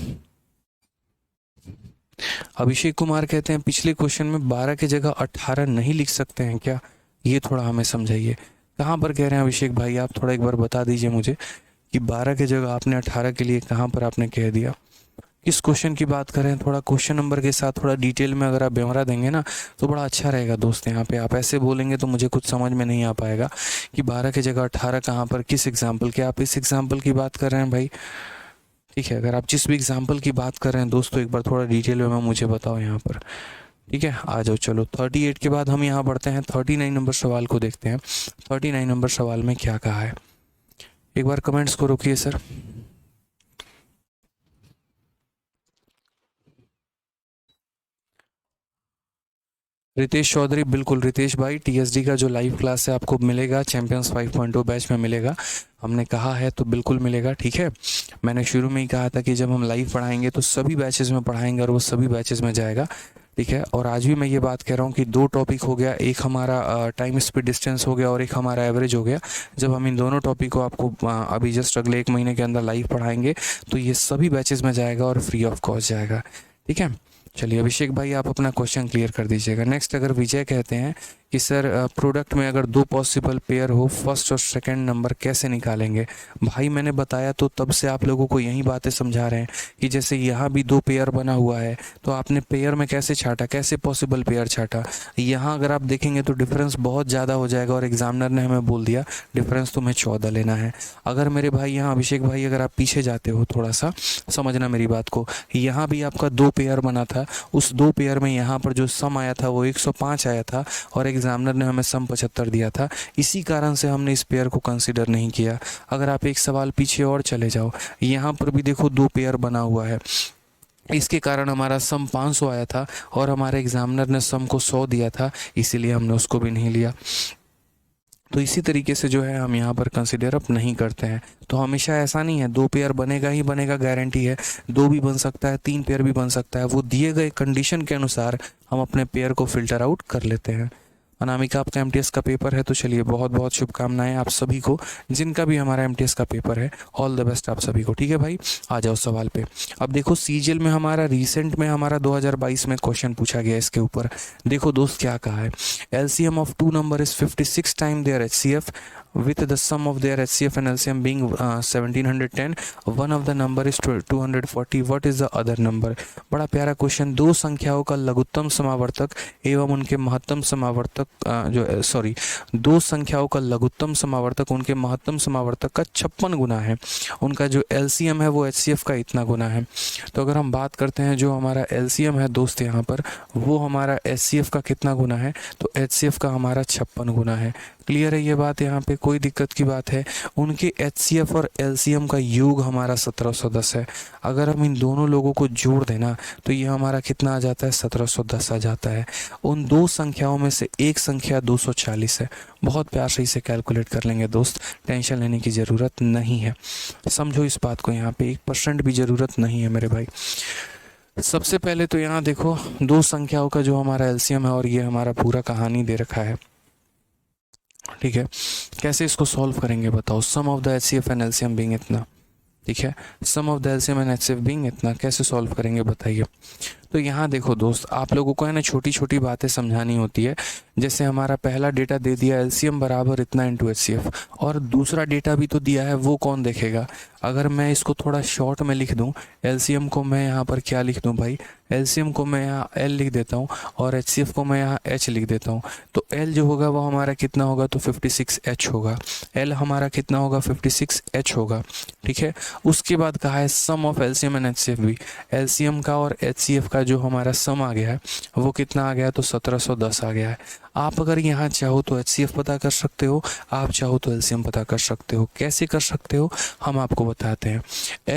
अभिषेक कुमार कहते हैं पिछले क्वेश्चन में 12 की जगह 18 नहीं लिख सकते हैं क्या, ये थोड़ा हमें समझाइए। कहाँ पर कह रहे हैं अभिषेक भाई, आप थोड़ा एक बार बता दीजिए मुझे कि 12 की जगह आपने 18 के लिए कहाँ पर आपने कह दिया, किस क्वेश्चन की बात कर रहे हैं। थोड़ा क्वेश्चन नंबर के साथ थोड़ा डिटेल में अगर आप ब्यौरा देंगे ना तो बड़ा अच्छा रहेगा दोस्त। यहाँ पे आप ऐसे बोलेंगे तो मुझे कुछ समझ में नहीं आ पाएगा कि 12 की जगह 18 कहाँ पर, किस एग्जाम्पल के, आप इस एग्जाम्पल की बात कर रहे हैं भाई। ठीक है, अगर आप जिस भी एग्जाम्पल की बात कर रहे हैं दोस्तों, एक बार थोड़ा डिटेल में मुझे बताओ यहाँ पर। ठीक है, आ जाओ। चलो 38 के बाद हम यहाँ बढ़ते हैं 39 नंबर सवाल को देखते हैं। 39 नंबर सवाल में क्या कहा है, एक बार कमेंट्स को रोकिए सर। रितेश चौधरी, बिल्कुल रितेश भाई, टीएसडी का जो लाइव क्लास है आपको मिलेगा, चैंपियंस 5.0 बैच में मिलेगा, हमने कहा है तो बिल्कुल मिलेगा। ठीक है, मैंने शुरू में ही कहा था कि जब हम लाइव पढ़ाएंगे तो सभी बैचेस में पढ़ाएंगे और वो सभी बैचेस में जाएगा। ठीक है, और आज भी मैं ये बात कह रहा हूँ कि 2 टॉपिक हो गया, एक हमारा टाइम स्पीड डिस्टेंस हो गया और एक हमारा एवरेज हो गया। जब हम इन दोनों टॉपिक को आपको अभी जस्ट अगले 1 महीने के अंदर लाइव पढ़ाएंगे तो ये सभी बैचेस में जाएगा और फ्री ऑफ कॉस्ट जाएगा। ठीक है, चलिए अभिषेक भाई आप अपना क्वेश्चन क्लियर कर दीजिएगा। नेक्स्ट अगर विजय कहते हैं कि सर प्रोडक्ट में अगर 2 पॉसिबल पेयर हो, फर्स्ट और सेकंड नंबर कैसे निकालेंगे। भाई मैंने बताया तो तब से आप लोगों को यही बातें समझा रहे हैं कि जैसे यहाँ भी 2 पेयर बना हुआ है तो आपने पेयर में कैसे छाटा, कैसे पॉसिबल पेयर छाटा। यहाँ अगर आप देखेंगे तो डिफरेंस बहुत ज़्यादा हो जाएगा और एग्जामिनर ने हमें बोल दिया डिफरेंस तुम्हें 14 लेना है। अगर मेरे भाई यहाँ अभिषेक भाई अगर आप पीछे जाते हो थोड़ा सा, समझना मेरी बात को, यहाँ भी आपका 2 पेयर बना था, उस 2 पेयर में यहाँ पर जो सम आया था वो 105 आया था और एग्जामिनर ने हमें सम 75 दिया था। इसी कारण से हमने इस पेयर को कंसीडर नहीं किया। अगर आप एक सवाल पीछे और चले जाओ, यहाँ पर भी देखो 2 पेयर बना हुआ है, इसके कारण हमारा सम 500 आया था और हमारे एग्जामिनर ने सम को 100 दिया था, इसीलिए हमने उसको भी नहीं लिया। तो इसी तरीके से जो है हम यहाँ पर कंसिडर अप नहीं करते हैं। तो हमेशा ऐसा नहीं है 2 पेयर बनेगा ही बनेगा, गारंटी है 2 भी बन सकता है, 3 पेयर भी बन सकता है। वो दिए गए कंडीशन के अनुसार हम अपने पेयर को फिल्टर आउट कर लेते हैं। अनामिका आपका एमटीएस का पेपर है, तो चलिए बहुत बहुत शुभकामनाएं आप सभी को, जिनका भी हमारा एमटीएस का पेपर है, ऑल द बेस्ट आप सभी को। ठीक है भाई, आ जाओ सवाल पे। अब देखो सीजीएल में हमारा रिसेंट में हमारा 2022 में क्वेश्चन पूछा गया इसके ऊपर। देखो दोस्त क्या कहा है, LCM of 2 number is 56 time their HCF with the sum of their HCF and LCM being 1710, one of the number is 240, what is the other number। बड़ा प्यारा क्वेश्चन। 2 संख्याओं का लघुत्तम समावर्तक एवं उनके महत्तम समावर्तक 2 संख्याओं का लघुत्तम समावर्तक उनके महत्तम समावर्तक का 56 गुना है। उनका जो LCM है वो HCF का इतना गुना है। तो अगर हम बात करते हैं जो हमारा LCM है दोस्त यहाँ पर, वो हमारा HCF का कितना गुना है, तो HCF का हमारा 56 गुना है। क्लियर है ये बात, यहाँ पे कोई दिक्कत की बात है। उनके HCF और LCM का योग हमारा 1710 है। अगर हम इन दोनों लोगों को जोड़ देना तो ये हमारा कितना आ जाता है, 1710 आ जाता है। उन दो संख्याओं में से एक संख्या 240 है। बहुत प्यार से इसे कैलकुलेट कर लेंगे दोस्त, टेंशन लेने की ज़रूरत नहीं है। समझो इस बात को, यहाँ पे 1% भी ज़रूरत नहीं है मेरे भाई। सबसे पहले तो यहाँ देखो, दो संख्याओं का जो हमारा LCM है और ये हमारा पूरा कहानी दे रखा है, ठीक है। कैसे इसको सॉल्व करेंगे बताओ। Sum of the HCF and LCM being इतना, ठीक है। Sum of the LCM and HCF being इतना, कैसे सॉल्व करेंगे बताइए। तो यहाँ देखो दोस्त, आप लोगों को है ना छोटी छोटी बातें समझानी होती है। जैसे हमारा पहला डेटा दे दिया LCM बराबर इतना इंटू HCF, और दूसरा डेटा भी तो दिया है, वो कौन देखेगा। अगर मैं इसको थोड़ा शॉर्ट में लिख दूँ, LCM को मैं यहाँ पर क्या लिख दूँ भाई, LCM को मैं यहाँ L लिख देता हूँ और HCF को मैं यहाँ H लिख देता हूँ। तो L जो होगा वो हमारा कितना होगा, तो 56H होगा। L हमारा कितना होगा, 56H होगा, ठीक है। उसके बाद कहा है sum of LCM and HCF भी। LCM का और HCF का जो हमारा सम आ गया है वो कितना आ गया, तो 1710 आ गया है। आप अगर यहाँ चाहो तो HCF पता कर सकते हो, आप चाहो तो LCM पता कर सकते हो। कैसे कर सकते हो हम आपको बताते हैं।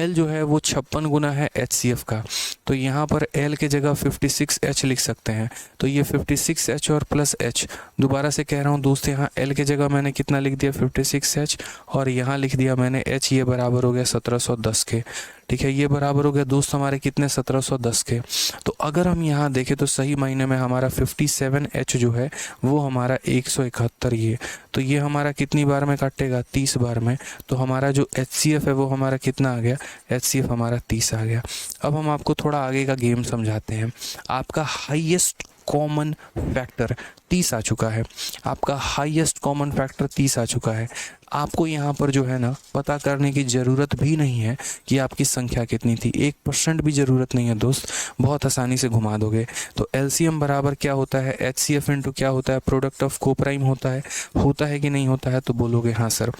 L जो है वो 56 गुना है HCF का, तो यहाँ पर L के जगह 56H लिख सकते हैं। तो ये 56H और प्लस H, दोबारा से कह रहा हूँ दोस्त, यहाँ L के जगह मैंने कितना लिख दिया, 56H, और यहाँ लिख दिया मैंने H। ये बराबर हो गया 1710 के, ठीक है। ये बराबर हो गया दोस्त हमारे कितने, 1710 के। तो अगर हम यहाँ देखें तो सही मायने में हमारा 57H जो है वो हमारा 171, ये तो ये हमारा कितनी बार में काटेगा, 30 बार में। तो हमारा जो HCF है वो हमारा कितना आ गया, HCF हमारा 30 आ गया। अब हम आपको थोड़ा आगे का गेम समझाते हैं। आपका हाईएस्ट कॉमन फैक्टर 30 आ चुका है, आपका हाईएस्ट कॉमन फैक्टर 30 आ चुका है। आपको यहाँ पर जो है ना पता करने की ज़रूरत भी नहीं है कि आपकी संख्या कितनी थी, 1% भी ज़रूरत नहीं है दोस्त, बहुत आसानी से घुमा दोगे। तो LCM बराबर क्या होता है, HCF इंटू क्या होता है, प्रोडक्ट ऑफ कोप्राइम होता है कि नहीं होता है, तो बोलोगे हाँ सर।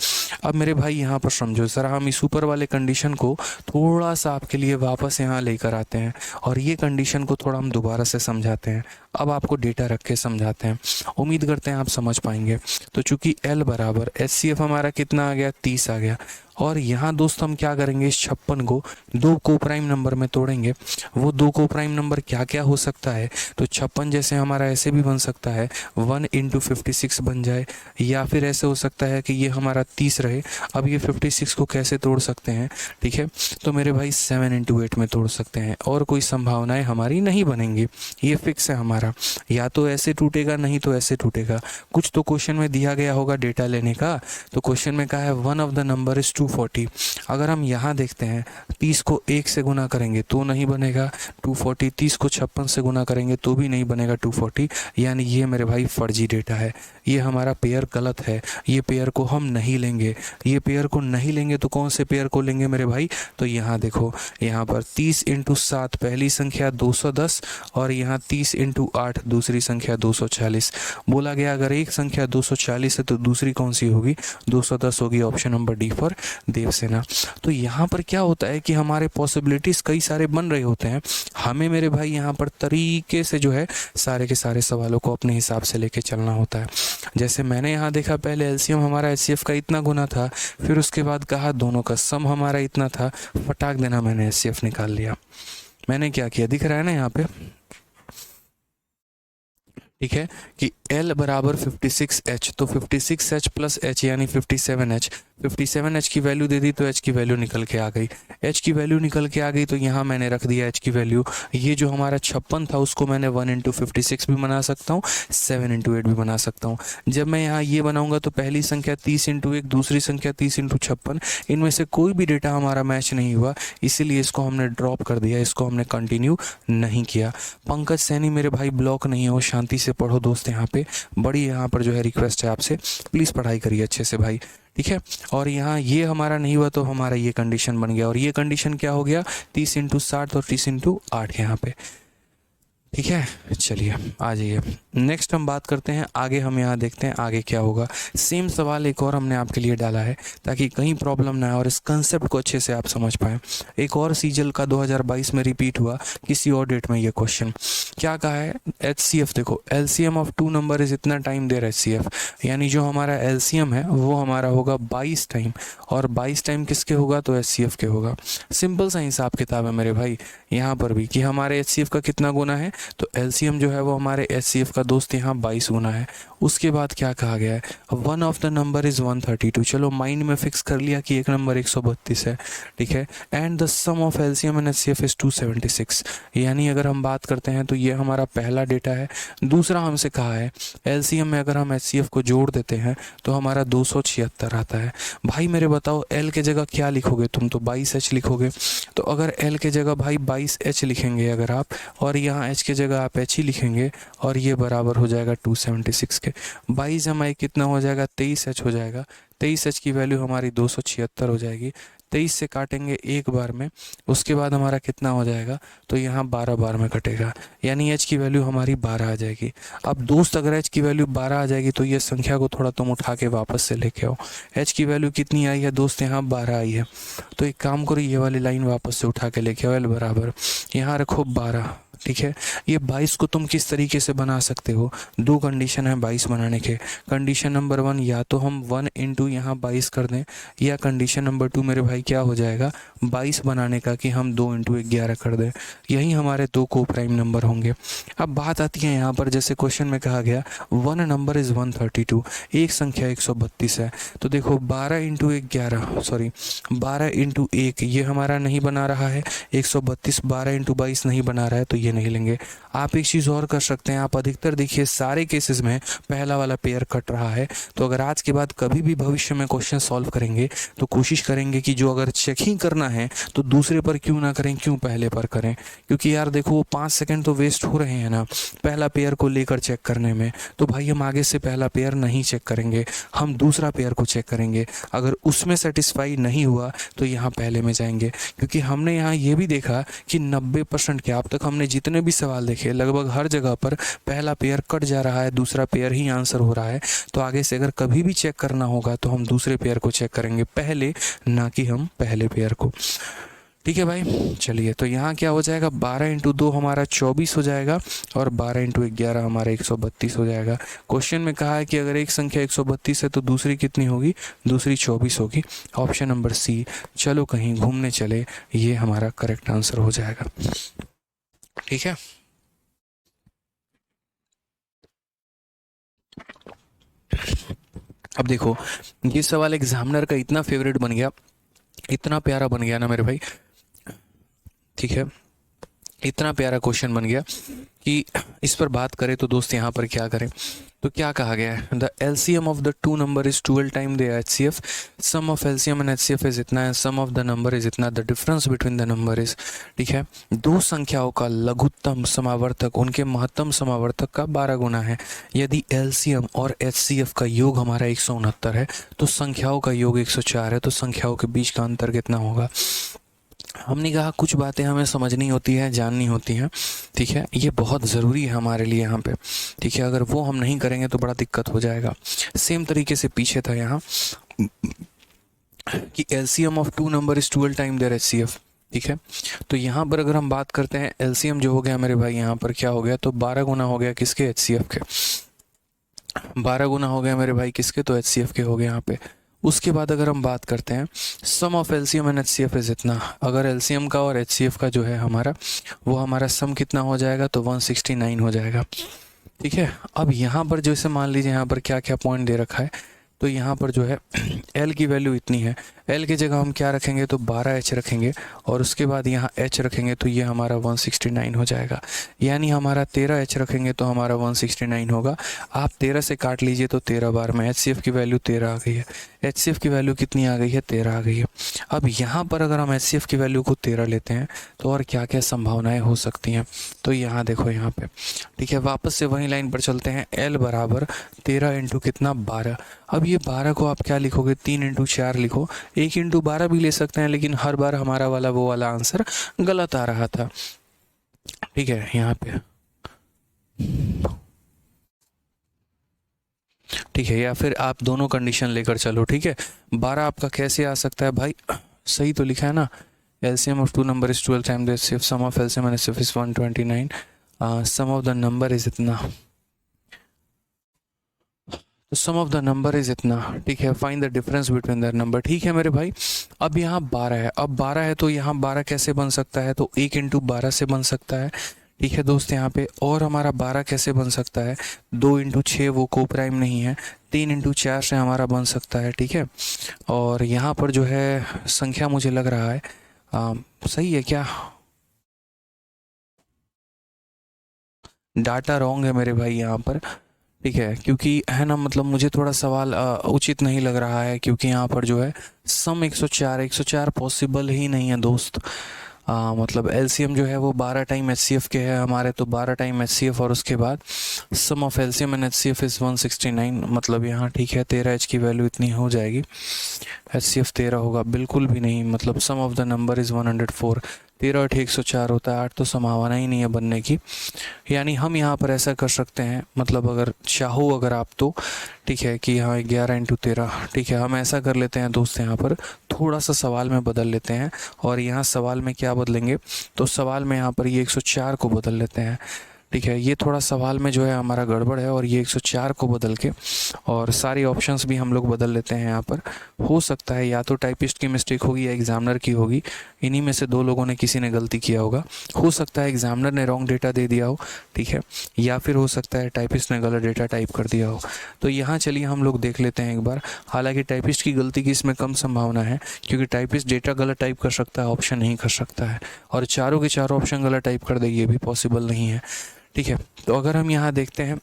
अब मेरे भाई यहाँ पर समझो ज़रा, हम इस ऊपर वाले कंडीशन को थोड़ा सा आपके लिए वापस यहाँ लेकर आते हैं और ये कंडीशन को थोड़ा हम दोबारा से समझाते हैं। अब आपको डेटा रख के समझाते हैं, उम्मीद करते हैं आप समझ पाएंगे। तो चूंकि L बराबर HCF हमारा कितना आ गया, 30 आ गया, और यहाँ दोस्त हम क्या करेंगे, इस 56 को दो कोप्राइम नंबर में तोड़ेंगे। वो दो कोप्राइम नंबर क्या क्या हो सकता है, तो 56 जैसे हमारा ऐसे भी बन सकता है 1 इंटू 56 बन जाए, या फिर ऐसे हो सकता है कि ये हमारा 30 रहे। अब ये 56 को कैसे तोड़ सकते हैं, ठीक है, तो मेरे भाई 7 इंटू 8 में तोड़ सकते हैं, और कोई संभावनाएं हमारी नहीं बनेंगी, ये फिक्स है हमारा। या तो ऐसे टूटेगा, नहीं तो ऐसे टूटेगा। कुछ तो क्वेश्चन में दिया गया होगा डेटा लेने का, तो क्वेश्चन में कहा है one of the number is 240। अगर हम यहाँ देखते हैं 30 को 1 से गुना करेंगे तो नहीं बनेगा 240, 30 को 56 से गुना करेंगे तो भी नहीं बनेगा 240, यानी ये मेरे भाई फर्जी डेटा है, ये हमारा पेयर गलत है, ये पेयर को हम नहीं लेंगे। ये पेयर को नहीं लेंगे तो कौन से पेयर को लेंगे मेरे भाई, तो यहाँ देखो, यहाँ पर 30 इंटू 7 पहली संख्या 210, और यहाँ 30 इंटू 8 दूसरी संख्या 240। बोला गया अगर एक संख्या 240 है तो दूसरी कौन सी होगी, 210 होगी। Option number D for Devsena. तो यहाँ पर क्या होता है कि हमारे पॉसिबिलिटीज़ कई सारे बन रहे होते हैं, हमें मेरे भाई यहाँ पर तरीके से जो है सारे के सारे सवालों को अपने हिसाब से लेके चलना होता है। जैसे मैंने यहाँ देखा, पहले LCM हमारा HCF का इतना गुना था, फिर उसके बाद कहा दोनों का सम हमारा इतना था, फटाक देना मैंने HCF निकाल लिया। मैंने क्या किया, दिख रहा है ना यहाँ पे, ठीक है, कि L बराबर 56H, तो 56H प्लस H यानी 57H। 57H की वैल्यू दे दी तो H की वैल्यू निकल के आ गई, H की वैल्यू निकल के आ गई तो यहाँ मैंने रख दिया H की वैल्यू। ये जो हमारा 56 था उसको मैंने 1 इंटू 56 भी बना सकता हूँ, 7 इंटू 8 भी बना सकता हूँ। जब मैं यहाँ ये बनाऊंगा तो पहली संख्या 30 इंटू 1, दूसरी संख्या 30 इंटू 56, इनमें से कोई भी डेटा हमारा मैच नहीं हुआ, इसीलिए इसको हमने ड्रॉप कर दिया, इसको हमने कंटिन्यू नहीं किया। पंकज सैनी मेरे भाई ब्लॉक नहीं हो, शांति से पढ़ो दोस्त, यहाँ पे बड़ी यहाँ पर जो है रिक्वेस्ट है आपसे, प्लीज़ पढ़ाई करिए अच्छे से भाई, ठीक है। और यहाँ ये हमारा नहीं हुआ तो हमारा ये कंडीशन बन गया, और ये कंडीशन क्या हो गया, 30 इंटू 60 और 30 इंटू 8 यहाँ पे, ठीक है। चलिए आ जाइए। नेक्स्ट हम बात करते हैं आगे, हम यहाँ देखते हैं आगे क्या होगा। सेम सवाल एक और हमने आपके लिए डाला है ताकि कहीं प्रॉब्लम ना आए और इस कंसेप्ट को अच्छे से आप समझ पाएँ। एक और सीजल का 2022 में रिपीट हुआ किसी और डेट में ये क्वेश्चन। क्या कहा है? HCF देखो, LCM of two number is इतना टाइम देर HCF, यानी जो हमारा LCM है वो हमारा होगा 22 टाइम, और 22 टाइम किसके होगा? तो HCF के होगा। सिंपल सा हिसाब किताब है मेरे भाई यहाँ पर भी कि हमारे HCF का कितना गुना है, तो LCM जो है वो हमारे HCF का दोस्त यहाँ 22 गुना है। उसके बाद क्या कहा गया है? One of the number is 132। चलो माइंड में फिक्स कर लिया कि एक नंबर 132 है, ठीक है। And the sum of LCM and HCF is 276, यानी अगर हम बात करते हैं तो ये हमारा पहला डेटा है। दूसरा हमसे कहा है LCM में अगर हम HCF को जोड़ देते हैं तो हमारा 276 आता है। भाई मेरे बताओ L के जगह क्या लिखोगे? तुम तो 22H लिखोगे। तो अगर L के जगह भाई 22H लिखेंगे अगर आप, और यहाँ H के जगह आप H ही लिखेंगे, और ये बराबर हो जाएगा 276 के। 22 हमारी कितना हो जाएगा? 23H हो जाएगा। 23H की वैल्यू हमारी 276 हो जाएगी। 23 से काटेंगे एक बार में, उसके बाद हमारा कितना हो जाएगा? तो यहाँ 12 बार में कटेगा, यानी H की वैल्यू हमारी 12 आ जाएगी। अब दोस्त अगर H की वैल्यू 12 आ जाएगी तो ये संख्या को थोड़ा तुम उठा के वापस से लेके आओ। H की वैल्यू कितनी आई है दोस्त? यहाँ 12 आई है। तो एक काम करो, ये वाली लाइन वापस से उठा के लेके आओ, L बराबर यहाँ रखो 12, ठीक है। ये 22 को तुम किस तरीके से बना सकते हो? दो कंडीशन है 22 बनाने के। कंडीशन नंबर 1, या तो हम 1 इंटू यहाँ 22 कर दें, या कंडीशन नंबर 2 मेरे भाई क्या हो जाएगा 22 बनाने का कि हम 2 इंटू 11 कर दें। यही हमारे दो को प्राइम नंबर होंगे। अब बात आती है यहाँ पर, जैसे क्वेश्चन में कहा गया वन नंबर इज़ 132, एक संख्या 132 है। तो देखो 12 इंटू 11, सॉरी 12 इंटू 1 ये हमारा नहीं बना रहा है 132, 12 इंटू 22 नहीं बना रहा है, तो ये नहीं लेंगे। आप एक चीज़ और कर सकते हैं, आप अधिकतर देखिए सारे केसेस में पहला वाला पेयर कट रहा है। तो अगर आज के बाद कभी भी भविष्य में क्वेश्चन सॉल्व करेंगे तो कोशिश करेंगे कि जो अगर चेक ही करना है तो दूसरे पर क्यों ना करें, क्यों पहले पर करें। क्योंकि यार देखो वो 5 सेकंड तो वेस्ट हो रहे हैं ना पहला पेयर को लेकर चेक करने में। तो भाई हम आगे से पहला पेयर नहीं चेक करेंगे, हम दूसरा पेयर को चेक करेंगे। अगर उसमें सेटिस्फाई नहीं हुआ तो यहाँ पहले में जाएंगे। क्योंकि हमने यहाँ ये भी देखा कि 90% के अब तक हमने जितने भी सवाल देखे लगभग हर जगह पर पहला पेयर कट जा रहा है, दूसरा पेयर ही आंसर हो रहा है। तो आगे से अगर कभी भी चेक करना होगा तो हम दूसरे पेयर को चेक करेंगे पहले, ना कि हम पहले पेयर को। ठीक है भाई, चलिए तो यहाँ क्या हो जाएगा 12 इंटू 2 हमारा 24 हो जाएगा, और 12 इंटू 11 हमारा 132 हो जाएगा। क्वेश्चन में कहा है कि अगर एक संख्या 132 है तो दूसरी कितनी होगी? दूसरी 24 होगी। ऑप्शन नंबर सी, चलो कहीं घूमने चले, ये हमारा करेक्ट आंसर हो जाएगा। ठीक है, अब देखो ये सवाल एग्जामिनर का इतना फेवरेट बन गया, इतना प्यारा बन गया ना मेरे भाई, ठीक है, इतना प्यारा क्वेश्चन बन गया कि इस पर बात करें तो दोस्त यहाँ पर क्या करें। तो क्या कहा गया है? The LCM of the two number is 12 time the HCF, sum of LCM and HCF is इतना है, sum of the number is इतना, the difference between the number is, ठीक है। दो संख्याओं का लघुत्तम समावर्तक उनके महत्तम समावर्तक का 12 गुना है। यदि LCM और HCF का योग हमारा 169 है तो संख्याओं का योग 104 है, तो संख्याओं के बीच का अंतर कितना होगा? हमने कहा कुछ बातें हमें समझनी होती है, जाननी होती हैं, ठीक है, ये बहुत ज़रूरी है हमारे लिए यहाँ पे, ठीक है। अगर वो हम नहीं करेंगे तो बड़ा दिक्कत हो जाएगा। सेम तरीके से पीछे था यहाँ कि LCM of two number is 12 time their HCF, ठीक है। तो यहाँ पर अगर हम बात करते हैं LCM जो हो गया मेरे भाई यहाँ पर क्या हो गया, तो 12 गुना हो गया किसके? HCF के। 12 गुना हो गया मेरे भाई किसके? तो HCF के हो गए यहाँ पे। उसके बाद अगर हम बात करते हैं sum of LCM and HCF is इतना, अगर LCM का और HCF का जो है हमारा वो हमारा सम कितना हो जाएगा? तो 169 हो जाएगा, ठीक है। अब यहाँ पर जैसे मान लीजिए यहाँ पर क्या क्या पॉइंट दे रखा है, तो यहाँ पर जो है L की वैल्यू इतनी है, L की जगह हम क्या रखेंगे? तो 12H रखेंगे, और उसके बाद यहाँ H रखेंगे तो ये हमारा 169 हो जाएगा। यानी हमारा 13H रखेंगे तो हमारा 169 होगा। आप 13 से काट लीजिए तो 13 बार में HCF की वैल्यू 13 आ गई है। HCF की वैल्यू कितनी आ गई है? 13 आ गई है। अब यहाँ पर अगर हम HCF की वैल्यू को 13 लेते हैं तो और क्या क्या संभावनाएं हो सकती हैं, तो यहाँ देखो यहाँ पे, ठीक है, वापस से वही लाइन पर चलते हैं। L बराबर 13 इंटू कितना? 12। अब ये 12 को आप क्या लिखोगे? 3 इंटू 4 लिखो, 1 इंटू 12 भी ले सकते हैं, लेकिन हर बार हमारा वाला वो वाला आंसर गलत आ रहा था, ठीक है। यहाँ पे ठीक है, या फिर आप दोनों कंडीशन लेकर चलो। ठीक है, 12 आपका कैसे आ सकता है भाई, सही तो लिखा है ना, LCM of two number is 12 time the HCF, sum of LCM and HCF is 129, sum of the number is इतना, तो sum of the number is इतना। ठीक है, find the difference between the number. ठीक है मेरे भाई, अब यहाँ 12 है, अब 12 है तो यहाँ 12 कैसे बन सकता है, तो 1 इंटू 12 से बन सकता है। ठीक है दोस्त, यहाँ पे और हमारा 12 कैसे बन सकता है, 2 इंटू 6 वो को प्राइम नहीं है, 3 इंटू 4 से हमारा बन सकता है। ठीक है, और यहाँ पर जो है संख्या मुझे लग रहा है सही है क्या, डाटा रॉन्ग है मेरे भाई यहाँ पर। ठीक है, क्योंकि है ना, मतलब मुझे थोड़ा सवाल उचित नहीं लग रहा है, क्योंकि यहाँ पर जो है सम 104 पॉसिबल ही नहीं है दोस्त। मतलब एलसीएम जो है वो 12 टाइम एचसीएफ के है हमारे, तो 12 टाइम एचसीएफ और उसके बाद sum of LCM and HCF is 169, मतलब यहाँ ठीक है 13 एच की वैल्यू इतनी हो जाएगी, एचसीएफ 13 होगा, बिल्कुल भी नहीं, मतलब सम ऑफ द नंबर इज़ 104, 13 8 104 होता है, 8 तो संभावना ही नहीं है बनने की। यानी हम यहाँ पर ऐसा कर सकते हैं, मतलब अगर चाहो अगर आप तो, ठीक है कि हाँ 11 इंटू 13, ठीक है हम ऐसा कर लेते हैं दोस्त, यहाँ पर थोड़ा सा सवाल में बदल लेते हैं, और यहाँ सवाल में क्या बदलेंगे, तो सवाल में यहाँ पर ये 104 को बदल लेते हैं। ठीक है, ये थोड़ा सवाल में जो है हमारा गड़बड़ है, और ये 104 को बदल के और सारी ऑप्शंस भी हम लोग बदल लेते हैं यहाँ पर। हो सकता है या तो टाइपिस्ट की मिस्टेक होगी या एग्जामिनर की होगी, इन्हीं में से दो लोगों ने किसी ने गलती किया होगा। हो सकता है एग्जामिनर ने रॉन्ग डेटा दे दिया हो, ठीक है, या फिर हो सकता है टाइपिस्ट ने गलत डेटा टाइप कर दिया हो। तो यहाँ चलिए हम लोग देख लेते हैं एक बार। हालांकि टाइपिस्ट की गलती की इसमें कम संभावना है, क्योंकि टाइपिस्ट डेटा गलत टाइप कर सकता है, ऑप्शन नहीं कर सकता है, और चारों के चारों ऑप्शन गलत टाइप कर दे ये भी पॉसिबल नहीं है। ठीक है, तो अगर हम यहाँ देखते हैं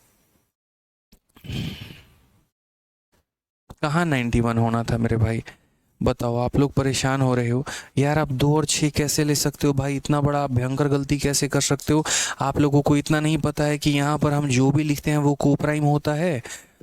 कहाँ 91 होना था मेरे भाई, बताओ। आप लोग परेशान हो रहे हो यार, आप 2 और 6 कैसे ले सकते हो भाई, इतना बड़ा आप भयंकर गलती कैसे कर सकते हो। आप लोगों को इतना नहीं पता है कि यहाँ पर हम जो भी लिखते हैं वो को प्राइम होता है,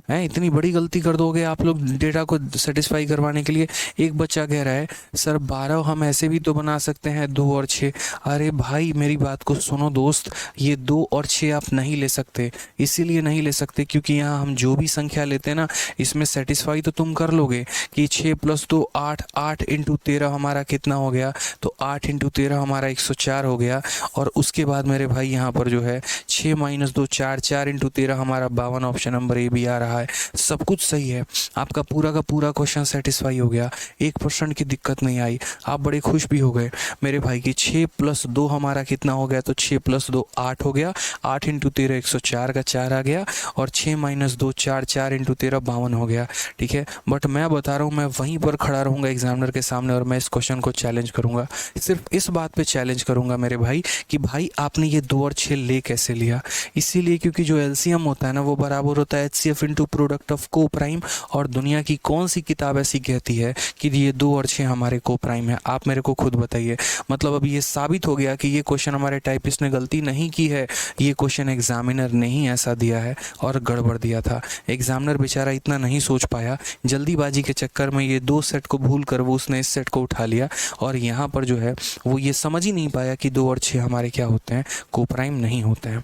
हैं इतनी बड़ी गलती कर दोगे आप लोग डेटा को सेटिस्फाई करवाने के लिए। एक बच्चा कह रहा है सर 12 हम ऐसे भी तो बना सकते हैं 2 और 6। अरे भाई मेरी बात को सुनो दोस्त, ये 2 और 6 आप नहीं ले सकते, इसीलिए नहीं ले सकते क्योंकि यहाँ हम जो भी संख्या लेते हैं ना, इसमें सेटिस्फाई तो तुम कर लोगे कि 6 + 2 8, 8 इंटू 13 हमारा कितना हो गया, तो 8 इंटू 13 हमारा 104 हो गया। और उसके बाद मेरे भाई यहाँ पर जो है 6 - 2 4, 4 इंटू 13 हमारा 52, ऑप्शन नंबर ए भी आ रहा है। सब कुछ सही है, आपका पूरा का पूरा क्वेश्चन सेटिस्फाई हो गया, 1% की दिक्कत नहीं आई, आप बड़े खुश भी हो गए मेरे भाई की। 6 + 2 हमारा कितना हो गया, तो 6 + 2 8 हो गया, 8 इंटू 13 104 का 4 आ गया, और 6 - 2 4, 4 इंटू 13 52 हो गया। ठीक है, बट मैं बता रहा हूँ, मैं वहीं पर खड़ा रहूँगा एग्जामिनर के सामने, और मैं इस क्वेश्चन को चैलेंज करूँगा, सिर्फ इस बात पे चैलेंज करूँगा मेरे भाई कि भाई आपने ये 2 और 6 ले कैसे लिया। इसीलिए क्योंकि जो एलसीएम होता है ना वो बराबर होता है एचसीएफ इंटू प्रोडक्ट ऑफ को प्राइम, और दुनिया की कौन सी किताब ऐसी कहती है कि ये 2 और 6 हमारे को प्राइम है, आप मेरे को खुद बताइए। मतलब अब ये साबित हो गया कि ये क्वेश्चन हमारे टाइपिस्ट ने गलती नहीं की है, ये क्वेश्चन एग्जामिनर ने ही ऐसा दिया है और गड़बड़ दिया था। एग्जामिनर बेचारा इतना नहीं सोच पाया, जल्दीबाजी के चक्कर में ये 2 सेट को भूल कर वो उसने इस सेट को उठा लिया, और यहाँ पर जो है वो ये समझ ही नहीं पाया कि 2 और 6 हमारे क्या होते हैं, को प्राइम नहीं होते हैं।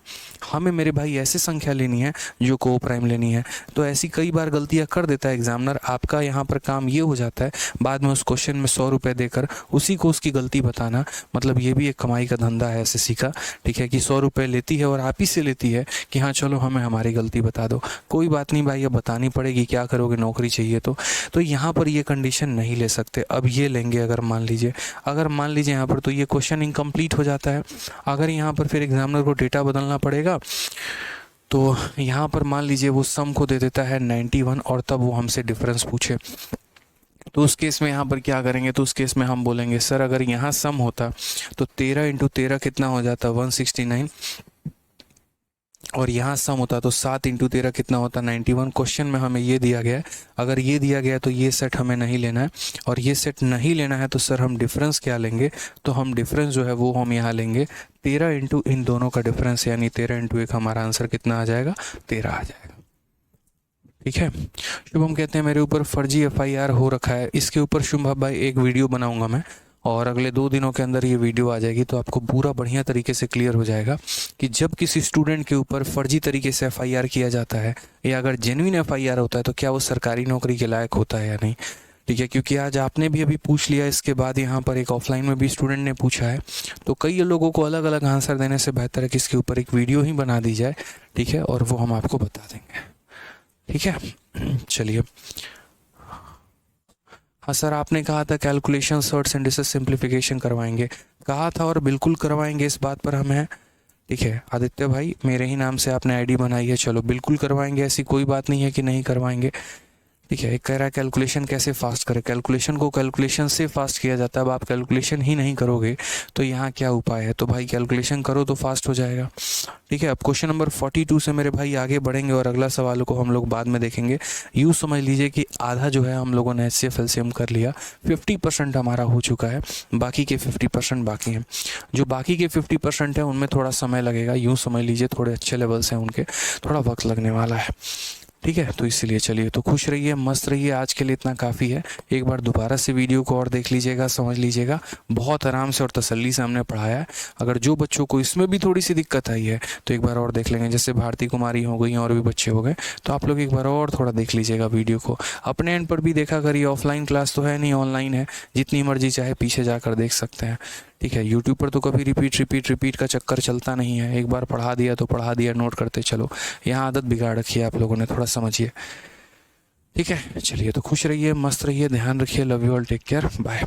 हमें मेरे भाई ऐसी संख्या लेनी है जो को प्राइम लेनी है। तो ऐसी कई बार गलतियां कर देता है एग्जामिनर, आपका यहाँ पर काम ये हो जाता है बाद में उस क्वेश्चन में 100 रुपये देकर उसी को उसकी गलती बताना। मतलब ये भी एक कमाई का धंधा है एसएससी का, ठीक है, कि 100 रुपये लेती है और आप ही से लेती है कि हाँ चलो हमें हमारी गलती बता दो। कोई बात नहीं भाई, अब बतानी पड़ेगी, क्या करोगे, नौकरी चाहिए तो यहाँ पर ये कंडीशन नहीं ले सकते। अब ये लेंगे अगर मान लीजिए यहाँ पर, तो ये क्वेश्चन इनकम्प्लीट हो जाता है। अगर यहाँ पर फिर एग्जामिनर को डेटा बदलना पड़ेगा, तो यहाँ पर मान लीजिए वो सम को दे देता है 91, और तब वो हमसे डिफरेंस पूछे, तो उस केस में यहाँ पर क्या करेंगे, तो उस केस में हम बोलेंगे सर अगर यहाँ सम होता तो 13 इंटू 13 कितना हो जाता, 169, और यहाँ सम होता तो 7 इंटू 13 कितना होता, 91। क्वेश्चन में हमें ये दिया गया है, अगर ये दिया गया तो ये सेट हमें नहीं लेना है, और ये सेट नहीं लेना है तो सर हम डिफरेंस क्या लेंगे, तो हम डिफरेंस जो है वो हम यहाँ लेंगे 13 इंटू इन दोनों का डिफरेंस, यानी 13 इंटू 1 हमारा आंसर कितना आ जाएगा, 13 आ जाएगा। ठीक है, शुभम कहते हैं मेरे ऊपर फर्जी एफआईआर हो रखा है, इसके ऊपर शुभम भाई एक वीडियो बनाऊंगा मैं, और अगले 2 दिनों के अंदर ये वीडियो आ जाएगी, तो आपको पूरा बढ़िया तरीके से क्लियर हो जाएगा कि जब किसी स्टूडेंट के ऊपर फर्जी तरीके से एफआईआर किया जाता है या अगर जेन्युइन एफआईआर होता है तो क्या वो सरकारी नौकरी के लायक होता है या नहीं। ठीक है, क्योंकि आज आपने भी अभी पूछ लिया, इसके बाद यहाँ पर एक ऑफलाइन में भी स्टूडेंट ने पूछा है, तो कई लोगों को अलग अलग आंसर देने से बेहतर है कि इसके ऊपर एक वीडियो ही बना दी जाए। ठीक है, और वो हम आपको बता देंगे। ठीक है, चलिए। हाँ सर, आपने कहा था कैलकुलेशन सर्ट्स इंडिसेस सिंप्लीफिकेशन करवाएंगे, कहा था और बिल्कुल करवाएंगे, इस बात पर हम हैं। ठीक है आदित्य भाई, मेरे ही नाम से आपने आईडी बनाई है, चलो बिल्कुल करवाएंगे, ऐसी कोई बात नहीं है कि नहीं करवाएंगे। ठीक है, एक कह रहा है कैलकुलेशन कैसे फास्ट करें, कैलकुलेशन को कैलकुलेशन से फास्ट किया जाता है। अब आप कैलकुलेशन ही नहीं करोगे तो यहाँ क्या उपाय है, तो भाई कैलकुलेशन करो तो फास्ट हो जाएगा। ठीक है, अब क्वेश्चन नंबर 42 से मेरे भाई आगे बढ़ेंगे और अगला सवाल को हम लोग बाद में देखेंगे। यूँ समझ लीजिए कि आधा जो है हम लोगों ने HCF LCM कर लिया, 50% हमारा हो चुका है, बाकी के 50% बाकी हैं। जो बाकी के 50% है उनमें थोड़ा समय लगेगा, यूँ समझ लीजिए थोड़े अच्छे लेवल्स हैं उनके, थोड़ा वक्त लगने वाला है। ठीक है, तो इसीलिए चलिए, तो खुश रहिए, मस्त रहिए, आज के लिए इतना काफ़ी है। एक बार दोबारा से वीडियो को और देख लीजिएगा, समझ लीजिएगा, बहुत आराम से और तसल्ली से हमने पढ़ाया है। अगर जो बच्चों को इसमें भी थोड़ी सी दिक्कत आई है तो एक बार और देख लेंगे, जैसे भारती कुमारी हो गई और भी बच्चे हो गए, तो आप लोग एक बार और थोड़ा देख लीजिएगा वीडियो को। अपने एंड पर भी देखा करिए, ऑफलाइन क्लास तो है नहीं, ऑनलाइन है, जितनी मर्जी चाहे पीछे जाकर देख सकते हैं। ठीक है, यूट्यूब पर तो कभी रिपीट का चक्कर चलता नहीं है, एक बार पढ़ा दिया तो पढ़ा दिया, नोट करते चलो। यहाँ आदत बिगाड़ रखी है आप लोगों ने, थोड़ा समझिए। ठीक है, चलिए, तो खुश रहिए, मस्त रहिए, ध्यान रखिए, love you all, take care, bye.